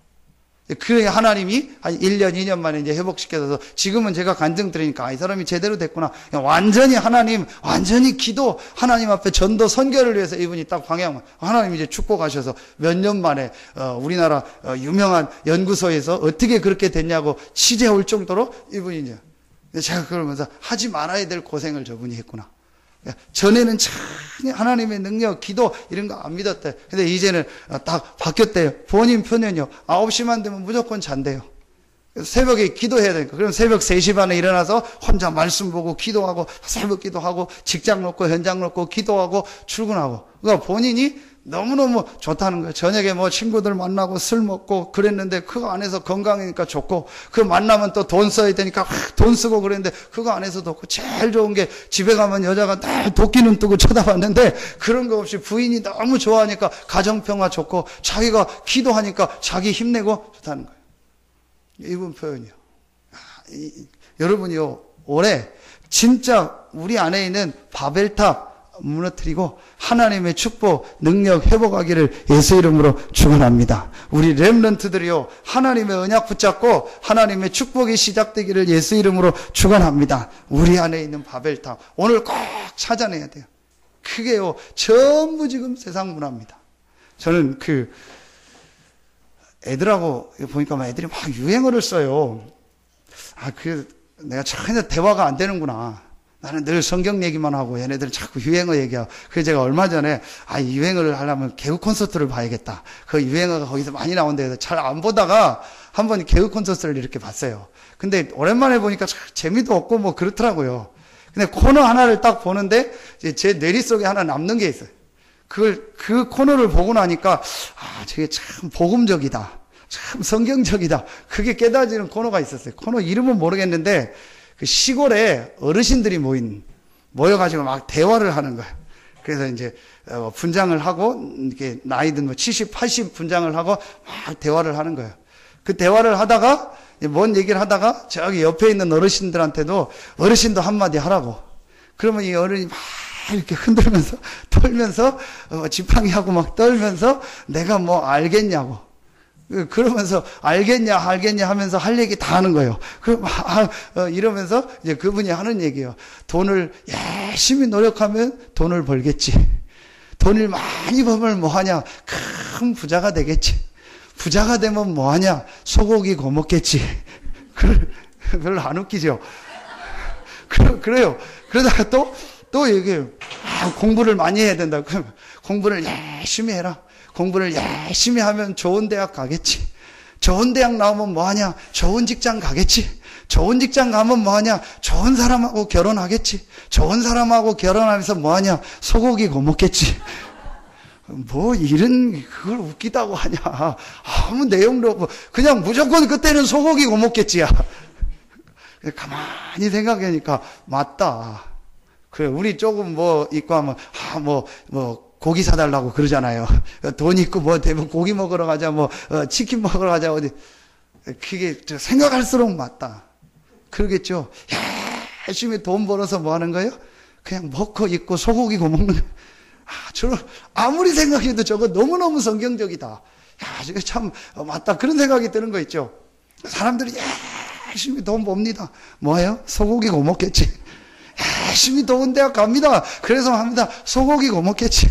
그래 하나님이 한 1년, 2년 만에 이제 회복시켜서 지금은 제가 간증 들으니까 이 사람이 제대로 됐구나. 완전히 하나님, 완전히 기도, 하나님 앞에 전도, 선교를 위해서 이분이 딱 방향, 하나님 이제 축복하셔서 몇 년 만에 우리나라 유명한 연구소에서 어떻게 그렇게 됐냐고 취재 올 정도로 이분이 이제 제가 그러면서 하지 말아야 될 고생을 저분이 했구나. 전에는 참 하나님의 능력, 기도 이런 거 안 믿었대. 근데 이제는 딱 바뀌었대요. 본인 편은요 9시만 되면 무조건 잔대요. 새벽에 기도해야 되니까. 그럼 새벽 3시 반에 일어나서 혼자 말씀 보고 기도하고 새벽 기도하고 직장 놓고 현장 놓고 기도하고 출근하고. 그러니까 본인이 너무너무 좋다는 거예요. 저녁에 뭐 친구들 만나고 술 먹고 그랬는데 그거 안에서 건강이니까 좋고 그 만나면 또 돈 써야 되니까 돈 쓰고 그랬는데 그거 안에서도 좋고 제일 좋은 게 집에 가면 여자가 늘 도끼는 뜨고 쳐다봤는데 그런 거 없이 부인이 너무 좋아하니까 가정평화 좋고 자기가 기도하니까 자기 힘내고 좋다는 거예요. 이분 표현이요. 여러분이요 올해 진짜 우리 안에 있는 바벨탑 무너뜨리고 하나님의 축복, 능력 회복하기를 예수 이름으로 축원합니다. 우리 렘넌트들이요 하나님의 언약 붙잡고 하나님의 축복이 시작되기를 예수 이름으로 축원합니다. 우리 안에 있는 바벨탑 오늘 꼭 찾아내야 돼요. 그게요 전부 지금 세상 문화입니다. 저는 그 애들하고 보니까 막 애들이 막 유행어를 써요. 내가 전혀 대화가 안 되는구나. 나는 늘 성경 얘기만 하고 얘네들은 자꾸 유행어 얘기하고. 그래서 제가 얼마 전에 이 유행어를 하려면 개그 콘서트를 봐야겠다. 그 유행어가 거기서 많이 나온다 해서 잘 안 보다가 한번 개그 콘서트를 이렇게 봤어요. 근데 오랜만에 보니까 재미도 없고 뭐 그렇더라고요. 근데 코너 하나를 딱 보는데 제 뇌리 속에 하나 남는 게 있어요. 그 코너를 보고 나니까 저게 참 복음적이다. 참 성경적이다. 그게 깨달아지는 코너가 있었어요. 코너 이름은 모르겠는데 그 시골에 어르신들이 모여가지고 막 대화를 하는 거예요. 그래서 이제 분장을 하고 이렇게 나이든 뭐 70, 80 분장을 하고 막 대화를 하는 거예요. 그 대화를 하다가 뭔 얘기를 하다가 저기 옆에 있는 어르신들한테도 어르신도 한마디 하라고. 그러면 이 어른이 막 이렇게 흔들면서 떨면서 지팡이하고 막 떨면서 내가 뭐 알겠냐고. 그러면서 알겠냐 하면서 할 얘기 다 하는 거예요. 이러면서 이제 그분이 하는 얘기예요. 돈을 열심히 노력하면 돈을 벌겠지. 돈을 많이 벌면 뭐하냐? 큰 부자가 되겠지. 부자가 되면 뭐하냐? 소고기 구워 먹겠지. 별로 안 웃기죠? 그래요. 그러다가 또 얘기해요. 공부를 많이 해야 된다. 그럼 공부를 열심히 해라. 공부를 열심히 하면 좋은 대학 가겠지. 좋은 대학 나오면 뭐하냐? 좋은 직장 가겠지. 좋은 직장 가면 뭐하냐? 좋은 사람하고 결혼하겠지. 좋은 사람하고 결혼하면서 뭐하냐? 소고기 구워 먹겠지. 뭐 이런 그걸 웃기다고 하냐? 아무 내용도 없고 그냥 무조건 그때는 소고기 구워 먹겠지야. 가만히 생각하니까 맞다. 그래 우리 조금 뭐 있고 하면 고기 사달라고 그러잖아요. 돈 있고 뭐 대부분 고기 먹으러 가자, 치킨 먹으러 가자, 어디. 그게 생각할수록 맞다. 그러겠죠. 열심히 돈 벌어서 뭐 하는 거예요? 그냥 먹고 있고 소고기 구워 먹는 거예요. 저는 아무리 생각해도 저거 너무너무 성경적이다. 이거 참 맞다. 그런 생각이 드는 거 있죠. 사람들이 열심히 돈 봅니다. 뭐예요? 소고기 구워 먹겠지. 열심히 좋은 대학 갑니다. 그래서 합니다. 소고기 구워 먹겠지.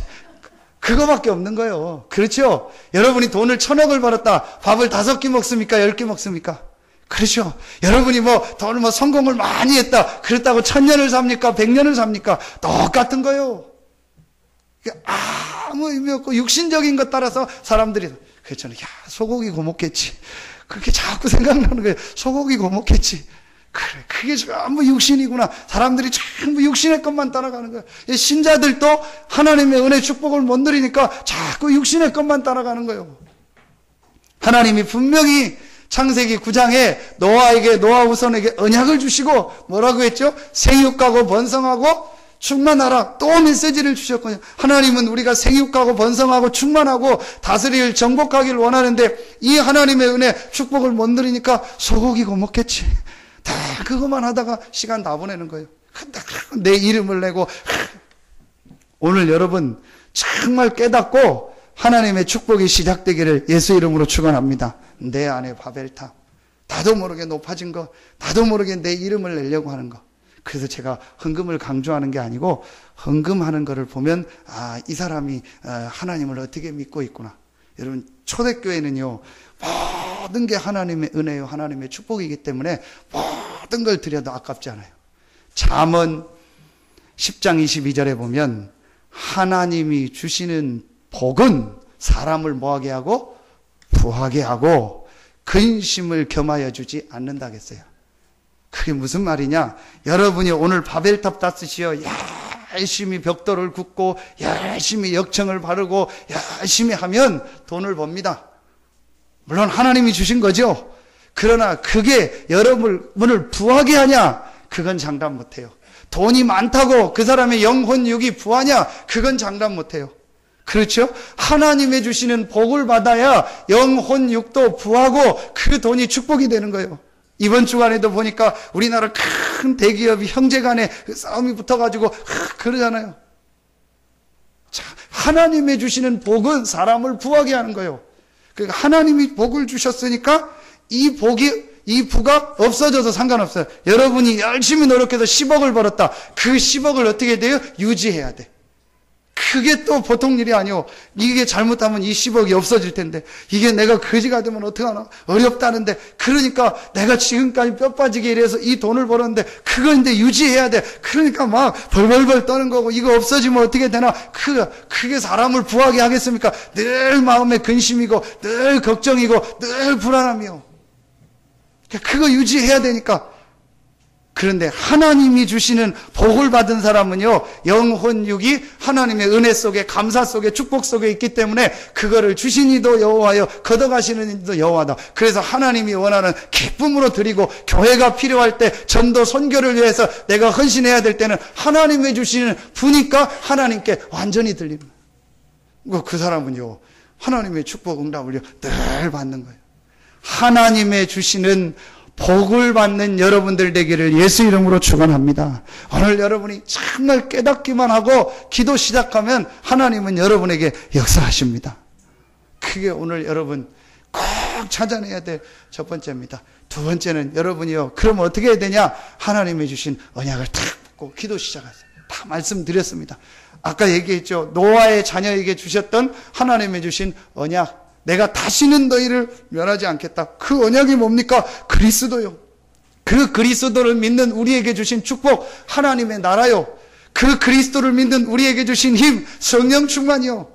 그거밖에 없는 거예요. 그렇죠? 여러분이 돈을 1,000억을 벌었다. 밥을 5끼 먹습니까? 10끼 먹습니까? 그렇죠? 여러분이 돈을 성공을 많이 했다. 그렇다고 1000년을 삽니까? 100년을 삽니까? 똑같은 거예요. 아무 의미 없고 육신적인 것 따라서 사람들이 그렇잖아요. 소고기 구워 먹겠지. 그렇게 자꾸 생각나는 거예요. 소고기 구워 먹겠지. 그래, 그게 전부 육신이구나. 사람들이 전부 육신의 것만 따라가는 거예요. 신자들도 하나님의 은혜 축복을 못 누리니까 자꾸 육신의 것만 따라가는 거예요. 하나님이 분명히 창세기 9장에 노아 후손에게 언약을 주시고 뭐라고 했죠? 생육하고 번성하고 충만하라. 또 메시지를 주셨거든요. 하나님은 우리가 생육하고 번성하고 충만하고 다스릴 정복하기를 원하는데 이 하나님의 은혜 축복을 못 누리니까 소고기 구워 먹겠지. 다 그것만 하다가 시간 다 보내는 거예요. 내 이름을 내고. 오늘 여러분 정말 깨닫고 하나님의 축복이 시작되기를 예수 이름으로 축원합니다. 내 안에 바벨탑. 나도 모르게 높아진 거, 나도 모르게 내 이름을 내려고 하는 거. 그래서 제가 헌금을 강조하는 게 아니고 헌금하는 거를 보면 이 사람이 하나님을 어떻게 믿고 있구나. 여러분 초대교회는요 모든 게 하나님의 은혜요 하나님의 축복이기 때문에 모든 걸 드려도 아깝지 않아요. 잠언 10장 22절에 보면 하나님이 주시는 복은 사람을 뭐하게 하고 부하게 하고 근심을 겸하여 주지 않는다겠어요. 그게 무슨 말이냐? 여러분이 오늘 바벨탑 땄으시오. 열심히 벽돌을 굽고 열심히 역청을 바르고 열심히 하면 돈을 법니다. 물론 하나님이 주신 거죠. 그러나 그게 여러분을 부하게 하냐? 그건 장담 못해요. 돈이 많다고 그 사람의 영혼육이 부하냐? 그건 장담 못해요. 그렇죠? 하나님의 주시는 복을 받아야 영혼육도 부하고 그 돈이 축복이 되는 거예요. 이번 주간에도 보니까 우리나라 큰 대기업이 형제 간에 싸움이 붙어가지고 그러잖아요. 자, 하나님의 주시는 복은 사람을 부하게 하는 거예요. 그러니까 하나님이 복을 주셨으니까 이 부가 없어져도 상관없어요. 여러분이 열심히 노력해서 10억을 벌었다. 그 10억을 어떻게 돼요? 유지해야 돼. 그게 또 보통 일이 아니오. 이게 잘못하면 이 10억이 없어질 텐데 이게 내가 거지가 되면 어떡하나 어렵다는데 그러니까 내가 지금까지 뼈 빠지게 일해서 이 돈을 벌었는데 그걸 이제 유지해야 돼. 그러니까 막 벌벌벌 떠는 거고 이거 없어지면 어떻게 되나. 그게 사람을 부하게 하겠습니까? 늘 마음에 근심이고 늘 걱정이고 늘 불안함이요. 그거 유지해야 되니까. 그런데 하나님이 주시는 복을 받은 사람은요, 영혼육이 하나님의 은혜 속에, 감사 속에, 축복 속에 있기 때문에 그거를 주신 이도 여호와여, 걷어가시는 이도 여호와다. 그래서 하나님이 원하는 기쁨으로 드리고, 교회가 필요할 때, 전도 선교를 위해서 내가 헌신해야 될 때는 하나님이 주시는 부니까 하나님께 완전히 드립니다. 그 사람은요, 하나님의 축복 응답을요, 늘 받는 거예요. 하나님의 주시는 복을 받는 여러분들 되기를 예수 이름으로 축원합니다. 오늘 여러분이 정말 깨닫기만 하고 기도 시작하면 하나님은 여러분에게 역사하십니다. 그게 오늘 여러분 꼭 찾아내야 될 첫 번째입니다. 두 번째는 여러분이요, 그럼 어떻게 해야 되냐? 하나님이 주신 언약을 탁 붙고 기도 시작하세요. 다 말씀드렸습니다. 아까 얘기했죠. 노아의 자녀에게 주셨던 하나님이 주신 언약. 내가 다시는 너희를 멸하지 않겠다. 그 언약이 뭡니까? 그리스도요. 그 그리스도를 믿는 우리에게 주신 축복, 하나님의 나라요. 그 그리스도를 믿는 우리에게 주신 힘, 성령 충만이요.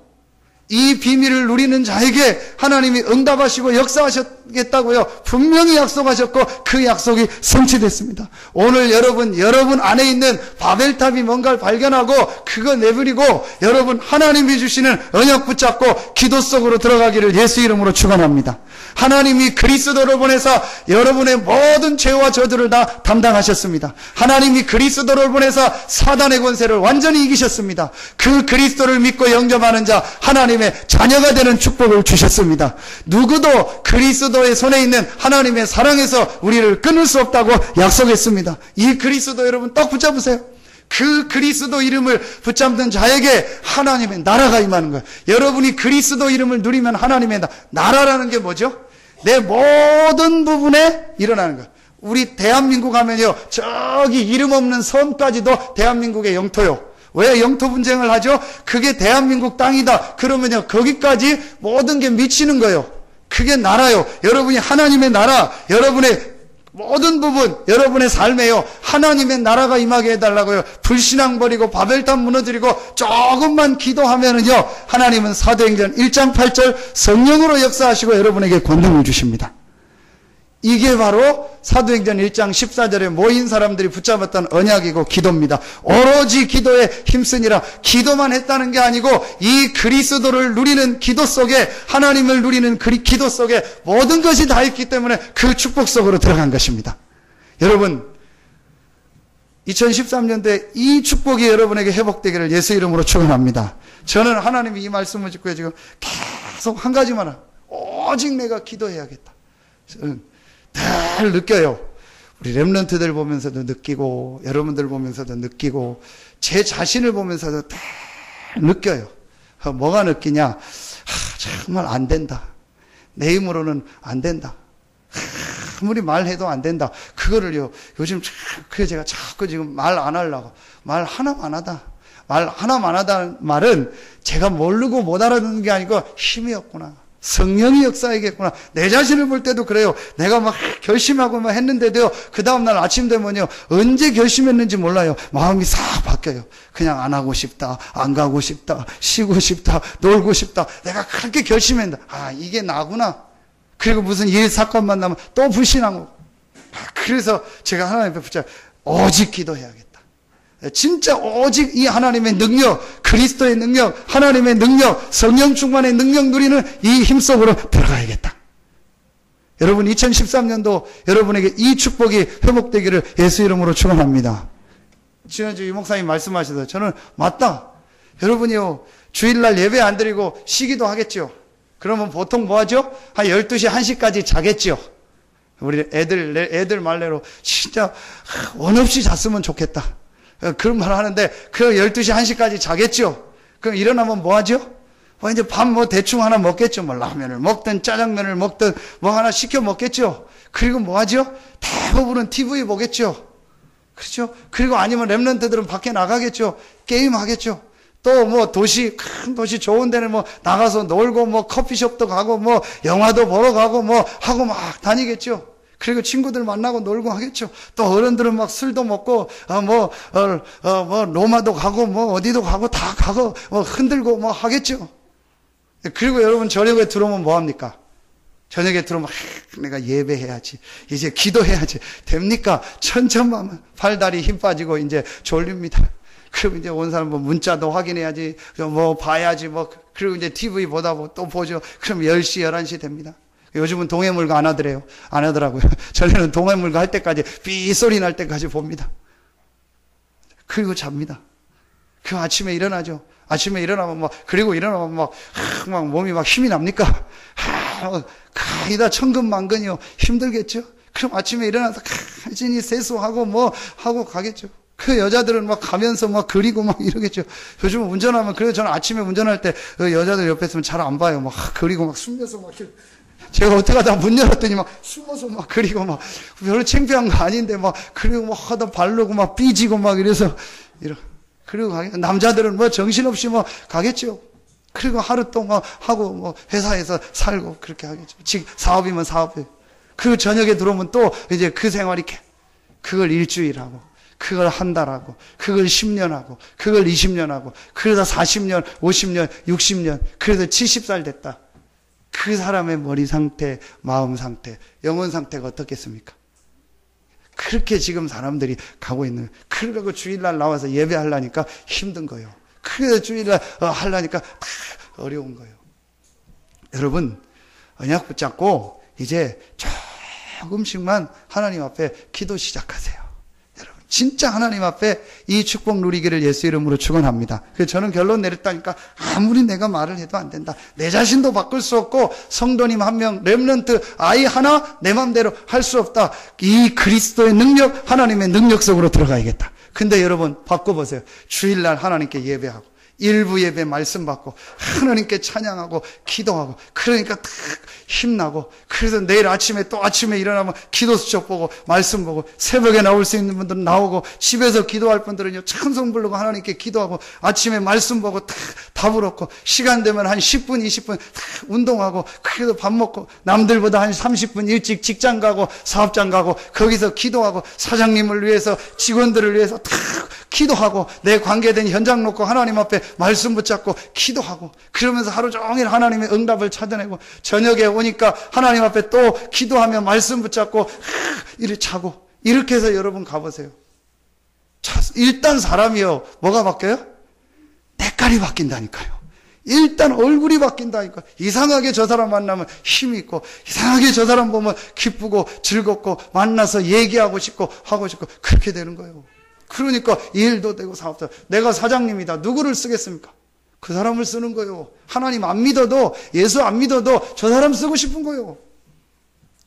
이 비밀을 누리는 자에게 하나님이 응답하시고 역사하셨겠다고요. 분명히 약속하셨고 그 약속이 성취됐습니다. 오늘 여러분 안에 있는 바벨탑이 뭔가를 발견하고 그거 내버리고 여러분 하나님이 주시는 언약 붙잡고 기도 속으로 들어가기를 예수 이름으로 축원합니다. 하나님이 그리스도를 보내서 여러분의 모든 죄와 저주를 다 담당하셨습니다. 하나님이 그리스도를 보내서 사단의 권세를 완전히 이기셨습니다. 그 그리스도를 믿고 영접하는 자 하나님의 자녀가 되는 축복을 주셨습니다. 누구도 그리스도의 손에 있는 하나님의 사랑에서 우리를 끊을 수 없다고 약속했습니다. 이 그리스도 여러분 딱 붙잡으세요. 그 그리스도 이름을 붙잡는 자에게 하나님의 나라가 임하는 거예요. 여러분이 그리스도 이름을 누리면 하나님의 나라라는 게 뭐죠? 내 모든 부분에 일어나는 거예요. 우리 대한민국 하면요, 저기 이름 없는 섬까지도 대한민국의 영토요. 왜 영토 분쟁을 하죠? 그게 대한민국 땅이다. 그러면요, 거기까지 모든 게 미치는 거예요. 그게 나라요. 여러분이 하나님의 나라, 여러분의 모든 부분, 여러분의 삶에요, 하나님의 나라가 임하게 해달라고요. 불신앙 버리고 바벨탑 무너뜨리고 조금만 기도하면은요, 하나님은 사도행전 1장 8절 성령으로 역사하시고 여러분에게 권능을 주십니다. 이게 바로 사도행전 1장 14절에 모인 사람들이 붙잡았던 언약이고 기도입니다. 오로지 기도에 힘쓰니라. 기도만 했다는 게 아니고 이 그리스도를 누리는 기도 속에, 하나님을 누리는 기도 속에 모든 것이 다 있기 때문에 그 축복 속으로 들어간 것입니다. 여러분, 2013년도에 이 축복이 여러분에게 회복되기를 예수 이름으로 축원합니다. 저는 하나님이 이 말씀을 듣고 지금 계속 한 가지만 하고, 오직 내가 기도해야겠다. 저는 늘 느껴요. 우리 렘넌트들 보면서도 느끼고, 여러분들 보면서도 느끼고, 제 자신을 보면서도 늘 느껴요. 뭐가 느끼냐? 정말 안 된다. 내 힘으로는 안 된다. 아무리 말해도 안 된다. 그거를요, 요즘 그래서 제가 자꾸 지금 말 안 하려고. 말 하나만 하다. 말 하나만 하다는 말은 제가 모르고 못 알아듣는 게 아니고 힘이 없구나. 성령이 역사하겠구나. 내 자신을 볼 때도 그래요. 내가 막 결심하고 막 했는데도요, 그 다음날 아침 되면요, 언제 결심했는지 몰라요. 마음이 싹 바뀌어요. 그냥 안 하고 싶다, 안 가고 싶다, 쉬고 싶다, 놀고 싶다. 내가 그렇게 결심했는데, 아, 이게 나구나. 그리고 무슨 일 사건만 나면 또 불신하고. 그래서 제가 하나님 앞에 붙잡아, 오직 기도해야겠다. 진짜 오직 이 하나님의 능력, 그리스도의 능력, 하나님의 능력, 성령 충만의 능력 누리는 이 힘 속으로 들어가야겠다. 여러분, 2013년도 여러분에게 이 축복이 회복되기를 예수 이름으로 축원합니다. 지난주 이 목사님 말씀하셔서 저는 맞다. 여러분이요, 주일날 예배 안 드리고 쉬기도 하겠죠. 그러면 보통 뭐 하죠? 한 12시, 1시까지 자겠죠. 우리 애들 말대로 진짜 원 없이 잤으면 좋겠다. 그런 말 하는데, 그 12시, 1시까지 자겠죠? 그럼 일어나면 뭐 하죠? 이제 밥 대충 하나 먹겠죠? 라면을 먹든 짜장면을 먹든 뭐 하나 시켜 먹겠죠? 그리고 뭐 하죠? 대부분은 TV 보겠죠? 그렇죠? 그리고 아니면 렘넌트들은 밖에 나가겠죠? 게임 하겠죠? 또 큰 도시 좋은 데는 나가서 놀고 커피숍도 가고 영화도 보러 가고 하고 막 다니겠죠? 그리고 친구들 만나고 놀고 하겠죠. 또 어른들은 막 술도 먹고, 로마도 가고, 어디도 가고, 다 가고, 흔들고 하겠죠. 그리고 여러분 저녁에 들어오면 뭐합니까? 저녁에 들어오면, 내가 예배해야지. 이제 기도해야지. 됩니까? 천천만 팔다리 힘 빠지고 이제 졸립니다. 그리고 이제 온 사람 문자도 확인해야지. 봐야지. 그리고 이제 TV 보다 또 보죠. 그럼 10시, 11시 됩니다. 요즘은 동해물가 안 하더라고요. 전에는 동해물가 할 때까지 삐소리 날 때까지 봅니다. 그리고 잡니다. 그 아침에 일어나죠. 아침에 일어나면 그리고 일어나면 막 몸이 막 힘이 납니까? 가이다 천근만근이요. 힘들겠죠? 그럼 아침에 일어나서 간신히 세수하고 하고 가겠죠. 그 여자들은 가면서 그리고 이러겠죠. 요즘은 운전하면, 그래서 저는 아침에 운전할 때 여자들 옆에 있으면 잘 안 봐요. 그리고 숨겨서 제가 어떻게 하다 문 열었더니 막 숨어서 막 그리고 막 별로 창피한 거 아닌데 막 그리고 막 하다 바르고 막 삐지고 막 이래서 그리고 남자들은 뭐 정신없이 뭐 가겠죠. 그리고 하루 동안 하고 뭐 회사에서 살고 그렇게 하겠죠. 즉 사업이면 사업에. 그리고 저녁에 들어오면 또 이제 그 생활이 그걸 일주일 하고 그걸 한 달 하고 그걸 10년 하고 그걸 20년 하고 그러다 40년, 50년, 60년 그래서 70살 됐다. 그 사람의 머리 상태, 마음 상태, 영혼 상태가 어떻겠습니까? 그렇게 지금 사람들이 가고 있는 거예요. 그러고 주일날 나와서 예배하려니까 힘든 거예요. 그래서 주일날 하려니까 다 어려운 거예요. 여러분 언약 붙잡고 이제 조금씩만 하나님 앞에 기도 시작하세요. 여러분 진짜 하나님 앞에 이 축복 누리기를 예수 이름으로 축원합니다. 그래서 저는 결론 내렸다니까 아무리 내가 말을 해도 안 된다. 내 자신도 바꿀 수 없고 성도님 한 명, 렘넌트 아이 하나 내 맘대로 할 수 없다. 이 그리스도의 능력, 하나님의 능력 속으로 들어가야겠다. 근데 여러분 바꿔보세요. 주일날 하나님께 예배하고 일부 예배 말씀 받고 하나님께 찬양하고 기도하고 그러니까 탁 힘나고 그래서 내일 아침에 또 아침에 일어나면 기도 수첩 보고 말씀 보고 새벽에 나올 수 있는 분들은 나오고 집에서 기도할 분들은요 찬송 부르고 하나님께 기도하고 아침에 말씀 보고 탁 답을 얻고 시간 되면 한 10분 20분 탁 운동하고 그래도 밥 먹고 남들보다 한 30분 일찍 직장 가고 사업장 가고 거기서 기도하고 사장님을 위해서 직원들을 위해서 탁 기도하고 내 관계된 현장 놓고 하나님 앞에 말씀 붙잡고 기도하고 그러면서 하루 종일 하나님의 응답을 찾아내고 저녁에 오니까 하나님 앞에 또 기도하며 말씀 붙잡고 이렇게 자고 이렇게 해서 여러분 가보세요. 일단 사람이요 뭐가 바뀌어요? 때깔이 바뀐다니까요. 일단 얼굴이 바뀐다니까. 이상하게 저 사람 만나면 힘이 있고 이상하게 저 사람 보면 기쁘고 즐겁고 만나서 얘기하고 싶고 하고 싶고 그렇게 되는 거예요. 그러니까 일도 되고 사업도 내가 사장님이다. 누구를 쓰겠습니까? 그 사람을 쓰는 거예요. 하나님 안 믿어도 예수 안 믿어도 저 사람 쓰고 싶은 거예요.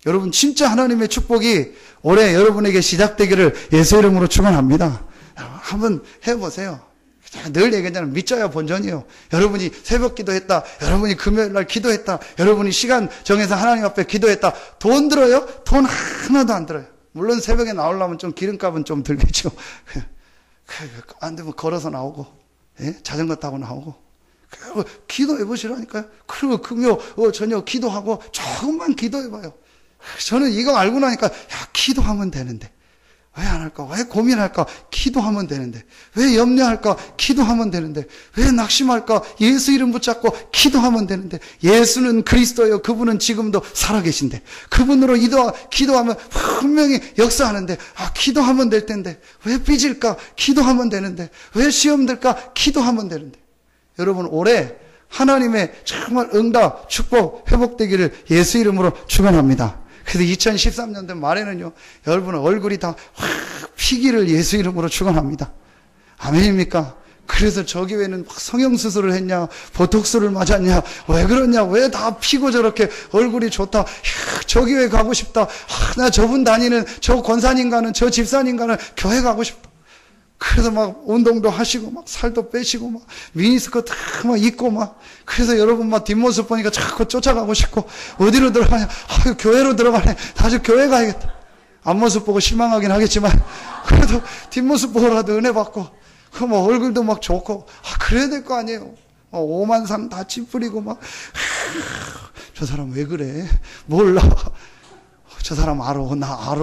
여러분 진짜 하나님의 축복이 올해 여러분에게 시작되기를 예수 이름으로 축원합니다. 한번 해보세요. 늘 얘기하잖아요. 믿자야 본전이에요. 여러분이 새벽 기도했다. 여러분이 금요일날 기도했다. 여러분이 시간 정해서 하나님 앞에 기도했다. 돈 들어요? 돈 하나도 안 들어요. 물론 새벽에 나오려면 좀 기름값은 좀 들겠죠. 안 되면 걸어서 나오고, 예? 자전거 타고 나오고. 기도해 보시라니까요. 그리고 금요, 저녁 기도하고 조금만 기도해 봐요. 저는 이거 알고 나니까, 야, 기도하면 되는데. 왜 안 할까? 왜 고민할까? 기도하면 되는데. 왜 염려할까? 기도하면 되는데. 왜 낙심할까? 예수 이름 붙잡고 기도하면 되는데. 예수는 그리스도예요. 그분은 지금도 살아계신데. 그분으로 기도하면 분명히 역사하는데. 아, 기도하면 될 텐데. 왜 삐질까? 기도하면 되는데. 왜 시험 들까? 기도하면 되는데. 여러분, 올해 하나님의 정말 응답, 축복, 회복되기를 예수 이름으로 축원합니다. 그래서 2013년도 말에는요, 여러분 얼굴이 다 확 피기를 예수 이름으로 축원합니다. 아멘입니까? 그래서 저 교회는 성형수술을 했냐, 보톡스를 맞았냐, 왜 그러냐, 왜 다 피고 저렇게 얼굴이 좋다, 야, 저 교회 가고 싶다, 나 저분 다니는 저 권사님과는 저 집사님과는 교회 가고 싶다. 그래서 막 운동도 하시고 막 살도 빼시고 막 미니스커트 막 입고 막 그래서 여러분 막 뒷모습 보니까 자꾸 쫓아가고 싶고 어디로 들어가냐? 아유 교회로 들어가네. 다시 교회 가야겠다. 앞모습 보고 실망하긴 하겠지만 그래도 뒷모습 보고라도 은혜 받고 그 뭐 얼굴도 막 좋고 그래야 될 거 아니에요. 오만상 다 찌푸리고 막 저 사람 왜 그래? 몰라. 저 사람 알아. 나 알아.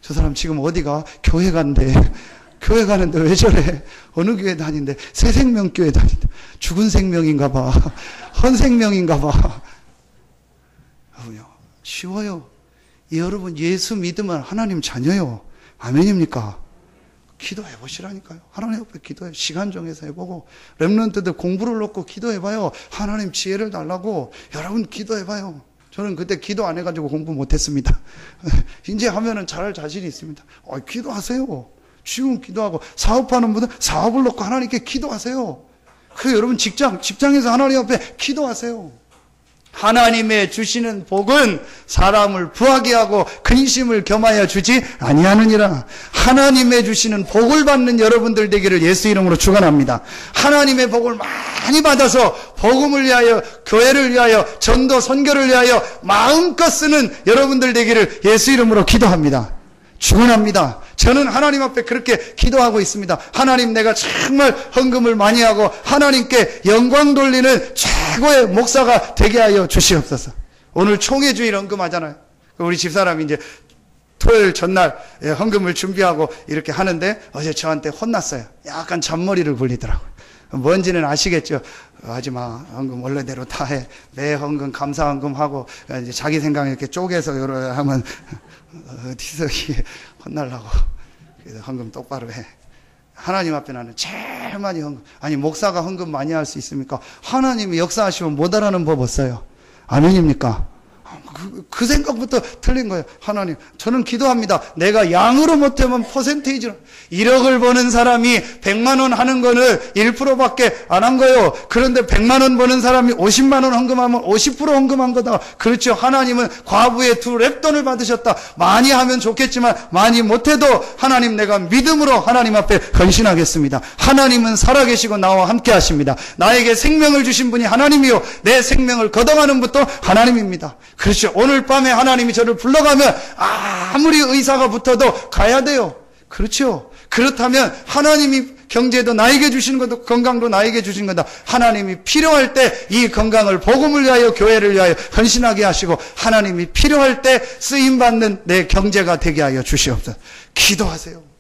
저 사람 지금 어디가? 교회 간대. 교회 가는데 왜 저래? 어느 교회 다닌대? 새생명교회 다닌대. 죽은 생명인가 봐. 헌생명인가 봐. 쉬워요. 여러분 예수 믿으면 하나님 자녀요. 아멘입니까? 기도해 보시라니까요. 하나님 앞에 기도해. 시간 정해서 해보고 렘넌트들 공부를 놓고 기도해봐요. 하나님 지혜를 달라고. 여러분 기도해봐요. 저는 그때 기도 안 해가지고 공부 못했습니다. 이제 하면은 잘할 자신이 있습니다. 기도하세요. 지금 기도하고 사업하는 분들 사업을 놓고 하나님께 기도하세요. 그 여러분 직장에서 하나님 앞에 기도하세요. 하나님의 주시는 복은 사람을 부하게 하고 근심을 겸하여 주지 아니하느니라. 하나님의 주시는 복을 받는 여러분들 되기를 예수 이름으로 축원합니다. 하나님의 복을 많이 받아서 복음을 위하여, 교회를 위하여, 전도 선교를 위하여 마음껏 쓰는 여러분들 되기를 예수 이름으로 기도합니다. 축원합니다. 저는 하나님 앞에 그렇게 기도하고 있습니다. 하나님, 내가 정말 헌금을 많이 하고 하나님께 영광 돌리는 최고의 목사가 되게 하여 주시옵소서. 오늘 총회주일 헌금하잖아요. 우리 집사람이 이제 토요일 전날 헌금을 준비하고 이렇게 하는데 어제 저한테 혼났어요. 약간 잔머리를 굴리더라고요. 뭔지는 아시겠죠? 하지마, 헌금 원래대로 다 해. 매 헌금 감사 헌금하고 이제 자기 생각 이렇게 쪼개서 요러 하면 어디서 이게 혼날라고. 그래서 헌금 똑바로 해. 하나님 앞에 나는 제일 많이 헌금. 아니, 목사가 헌금 많이 할 수 있습니까? 하나님이 역사하시면 못 알아는 법 없어요. 아멘입니까? 그 생각부터 틀린 거예요. 하나님, 저는 기도합니다. 내가 양으로 못하면 퍼센테이지로. 1억을 버는 사람이 100만 원 하는 거는 1%밖에 안 한 거예요. 그런데 100만 원 버는 사람이 50만 원 헌금하면 50% 헌금한 거다. 그렇죠. 하나님은 과부의 2랩돈을 받으셨다. 많이 하면 좋겠지만 많이 못해도 하나님, 내가 믿음으로 하나님 앞에 헌신하겠습니다. 하나님은 살아계시고 나와 함께 하십니다. 나에게 생명을 주신 분이 하나님이요, 내 생명을 걷어가는 분도 하나님입니다. 그렇죠. 오늘 밤에 하나님이 저를 불러가면 아무리 의사가 붙어도 가야 돼요. 그렇죠. 그렇다면 하나님이 경제도 나에게 주시는 것도, 건강도 나에게 주신 거다. 하나님이 필요할 때 이 건강을 복음을 위하여, 교회를 위하여 헌신하게 하시고, 하나님이 필요할 때 쓰임받는 내 경제가 되게 하여 주시옵소서. 기도하세요.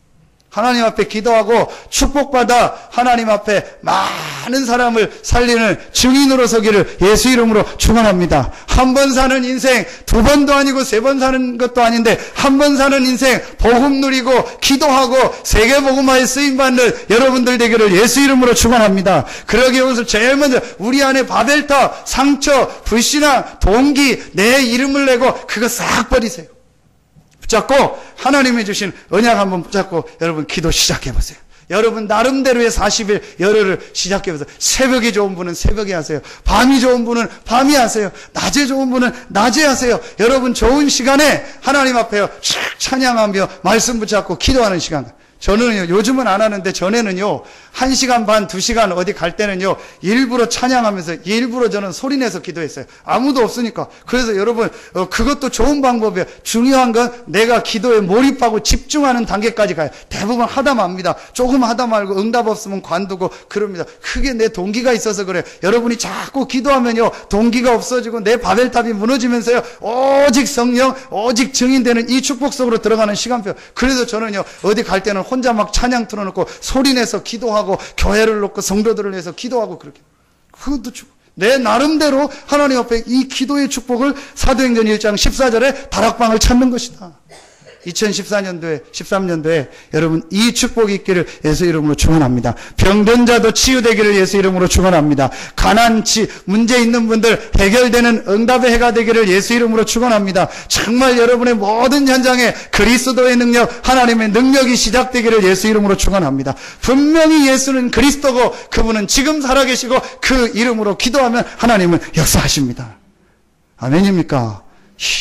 하나님 앞에 기도하고 축복받아 하나님 앞에 많은 사람을 살리는 증인으로 서기를 예수 이름으로 축원합니다. 한 번 사는 인생, 2번도 아니고 3번 사는 것도 아닌데 한 번 사는 인생 복음 누리고 기도하고 세계복음화에 쓰임받는 여러분들 되기를 예수 이름으로 축원합니다. 그러기 위해서 제일 먼저 우리 안에 바벨탑, 상처, 불신앙, 동기, 내 이름을 내고 그거 싹 버리세요. 붙잡고 하나님이 주신 언약 한번 붙잡고 여러분 기도 시작해보세요. 여러분 나름대로의 40일 열흘을 시작해보세요. 새벽이 좋은 분은 새벽에 하세요. 밤이 좋은 분은 밤이 하세요. 낮에 좋은 분은 낮에 하세요. 여러분 좋은 시간에 하나님 앞에 찬양하며 말씀 붙잡고 기도하는 시간. 저는요, 요즘은 안 하는데 전에는요, 1시간 반, 2시간 어디 갈 때는요, 일부러 찬양하면서 일부러 저는 소리내서 기도했어요. 아무도 없으니까. 그래서 여러분, 그것도 좋은 방법이에요. 중요한 건 내가 기도에 몰입하고 집중하는 단계까지 가요. 대부분 하다 맙니다. 조금 하다 말고 응답 없으면 관두고 그럽니다. 그게 내 동기가 있어서 그래요. 여러분이 자꾸 기도하면요, 동기가 없어지고 내 바벨탑이 무너지면서요, 오직 성령, 오직 증인되는 이 축복 속으로 들어가는 시간표. 그래서 저는요, 어디 갈 때는 혼자 막 찬양 틀어놓고 소리내서 기도하고 교회를 놓고 성도들을 위해서 기도하고 그렇게. 그것도 내 나름대로 하나님 앞에 이 기도의 축복을 사도행전 1장 14절에 다락방을 찾는 것이다. 2014년도에 13년도에 여러분 이 축복이 있기를 예수 이름으로 축원합니다. 병든 자도 치유되기를 예수 이름으로 축원합니다. 가난치 문제 있는 분들 해결되는 응답의 해가 되기를 예수 이름으로 축원합니다. 정말 여러분의 모든 현장에 그리스도의 능력, 하나님의 능력이 시작되기를 예수 이름으로 축원합니다. 분명히 예수는 그리스도고 그분은 지금 살아계시고 그 이름으로 기도하면 하나님은 역사하십니다. 아멘입니까?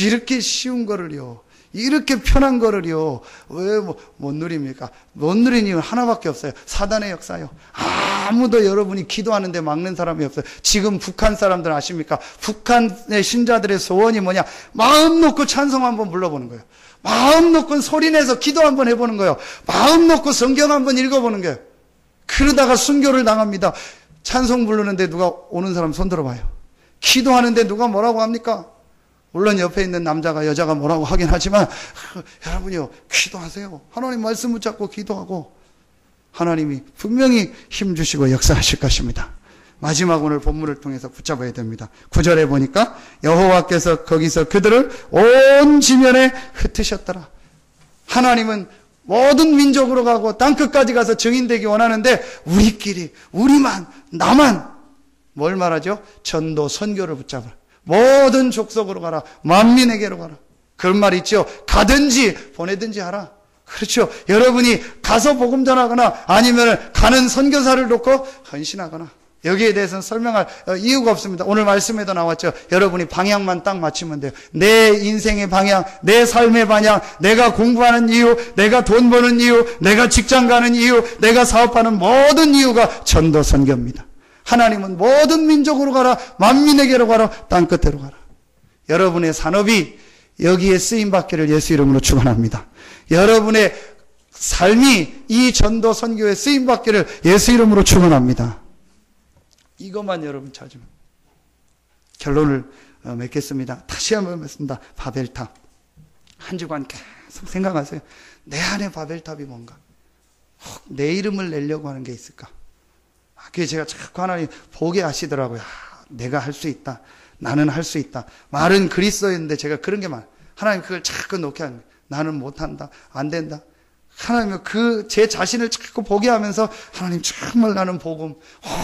이렇게 쉬운 거를요, 이렇게 편한 거를요, 왜 못 누립니까? 못 누리는 이유는 하나밖에 없어요. 사단의 역사요. 아무도 여러분이 기도하는데 막는 사람이 없어요. 지금 북한 사람들 아십니까? 북한의 신자들의 소원이 뭐냐? 마음 놓고 찬송 한번 불러보는 거예요. 마음 놓고 소리내서 기도 한번 해보는 거예요. 마음 놓고 성경 한번 읽어보는 거예요. 그러다가 순교를 당합니다. 찬송 부르는데 누가 오는 사람 손 들어봐요. 기도하는데 누가 뭐라고 합니까? 물론 옆에 있는 남자가 여자가 뭐라고 하긴 하지만 여러분이요, 기도하세요. 하나님 말씀 붙잡고 기도하고 하나님이 분명히 힘주시고 역사하실 것입니다. 마지막 오늘 본문을 통해서 붙잡아야 됩니다. 9절에 보니까 여호와께서 거기서 그들을 온 지면에 흩으셨더라. 하나님은 모든 민족으로 가고 땅끝까지 가서 증인되기 원하는데 우리끼리, 우리만, 나만 뭘 말하죠? 전도, 선교를 붙잡아라. 모든 족속으로 가라. 만민에게로 가라. 그런 말 있죠. 가든지 보내든지 하라. 그렇죠. 여러분이 가서 복음 전하거나 아니면 가는 선교사를 놓고 헌신하거나 여기에 대해서는 설명할 이유가 없습니다. 오늘 말씀에도 나왔죠. 여러분이 방향만 딱 맞추면 돼요. 내 인생의 방향, 내 삶의 방향, 내가 공부하는 이유, 내가 돈 버는 이유, 내가 직장 가는 이유, 내가 사업하는 모든 이유가 전도 선교입니다. 하나님은 모든 민족으로 가라, 만민에게로 가라, 땅끝으로 가라. 여러분의 산업이 여기에 쓰임받기를 예수 이름으로 축원합니다. 여러분의 삶이 이 전도 선교에 쓰임받기를 예수 이름으로 축원합니다. 이것만 여러분 찾으면 결론을 맺겠습니다. 다시 한번 맺습니다. 바벨탑. 한 주간 계속 생각하세요. 내 안에 바벨탑이 뭔가? 혹 내 이름을 내려고 하는 게 있을까? 그게 제가 자꾸 하나님 보게 하시더라고요. 내가 할 수 있다. 나는 할 수 있다. 말은 그리스도였는데 제가 그런 게 많아요. 하나님 그걸 자꾸 놓게 하는 거예요. 나는 못한다. 안 된다. 하나님은 제 자신을 자꾸 보게 하면서 하나님 정말 나는 복음,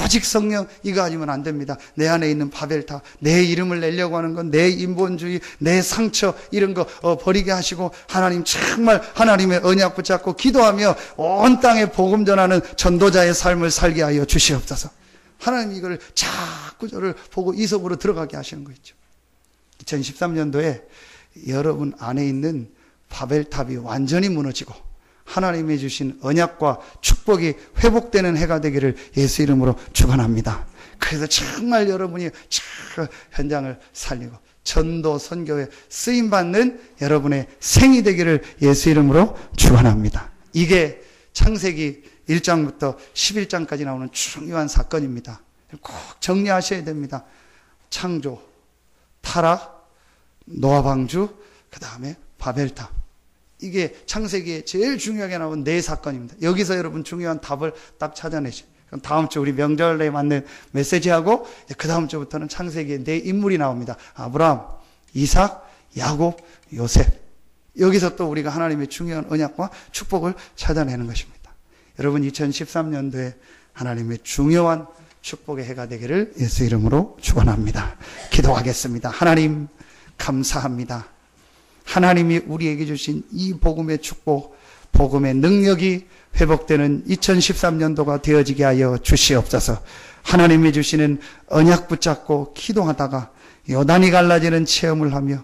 오직 성령 이거 아니면 안 됩니다. 내 안에 있는 바벨탑, 내 이름을 내려고 하는 건 내 인본주의, 내 상처 이런 거 버리게 하시고 하나님 정말 하나님의 언약 붙잡고 기도하며 온 땅에 복음 전하는 전도자의 삶을 살게 하여 주시옵소서. 하나님 이걸 자꾸 저를 보고 이 속으로 들어가게 하시는 거 있죠. 2013년도에 여러분 안에 있는 바벨탑이 완전히 무너지고 하나님이 주신 언약과 축복이 회복되는 해가 되기를 예수 이름으로 축원합니다. 그래서 정말 여러분이 현장을 살리고 전도 선교에 쓰임받는 여러분의 생이 되기를 예수 이름으로 축원합니다. 이게 창세기 1장부터 11장까지 나오는 중요한 사건입니다. 꼭 정리하셔야 됩니다. 창조, 타락, 노아 방주, 그 다음에 바벨탑. 이게 창세기에 제일 중요하게 나온 네 사건입니다. 여기서 여러분 중요한 답을 딱 찾아내시죠. 그럼 다음 주 우리 명절에 맞는 메시지하고 그 다음 주부터는 창세기에 네 인물이 나옵니다. 아브라함, 이삭, 야곱, 요셉. 여기서 또 우리가 하나님의 중요한 언약과 축복을 찾아내는 것입니다. 여러분 2013년도에 하나님의 중요한 축복의 해가 되기를 예수 이름으로 축원합니다. 기도하겠습니다. 하나님 감사합니다. 하나님이 우리에게 주신 이 복음의 축복, 복음의 능력이 회복되는 2013년도가 되어지게 하여 주시옵소서. 하나님이 주시는 언약 붙잡고 기도하다가 요단이 갈라지는 체험을 하며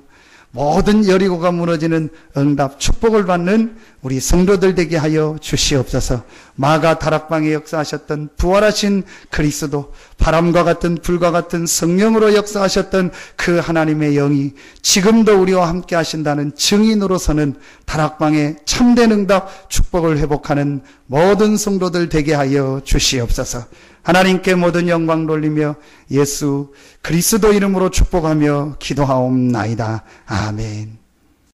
모든 여리고가 무너지는 응답 축복을 받는 우리 성도들 되게 하여 주시옵소서. 마가 다락방에 역사하셨던 부활하신 그리스도, 바람과 같은 불과 같은 성령으로 역사하셨던 그 하나님의 영이 지금도 우리와 함께 하신다는 증인으로서는 다락방에 참된 응답 축복을 회복하는 모든 성도들 되게 하여 주시옵소서. 하나님께 모든 영광 돌리며 예수 그리스도 이름으로 축복하며 기도하옵나이다. 아멘.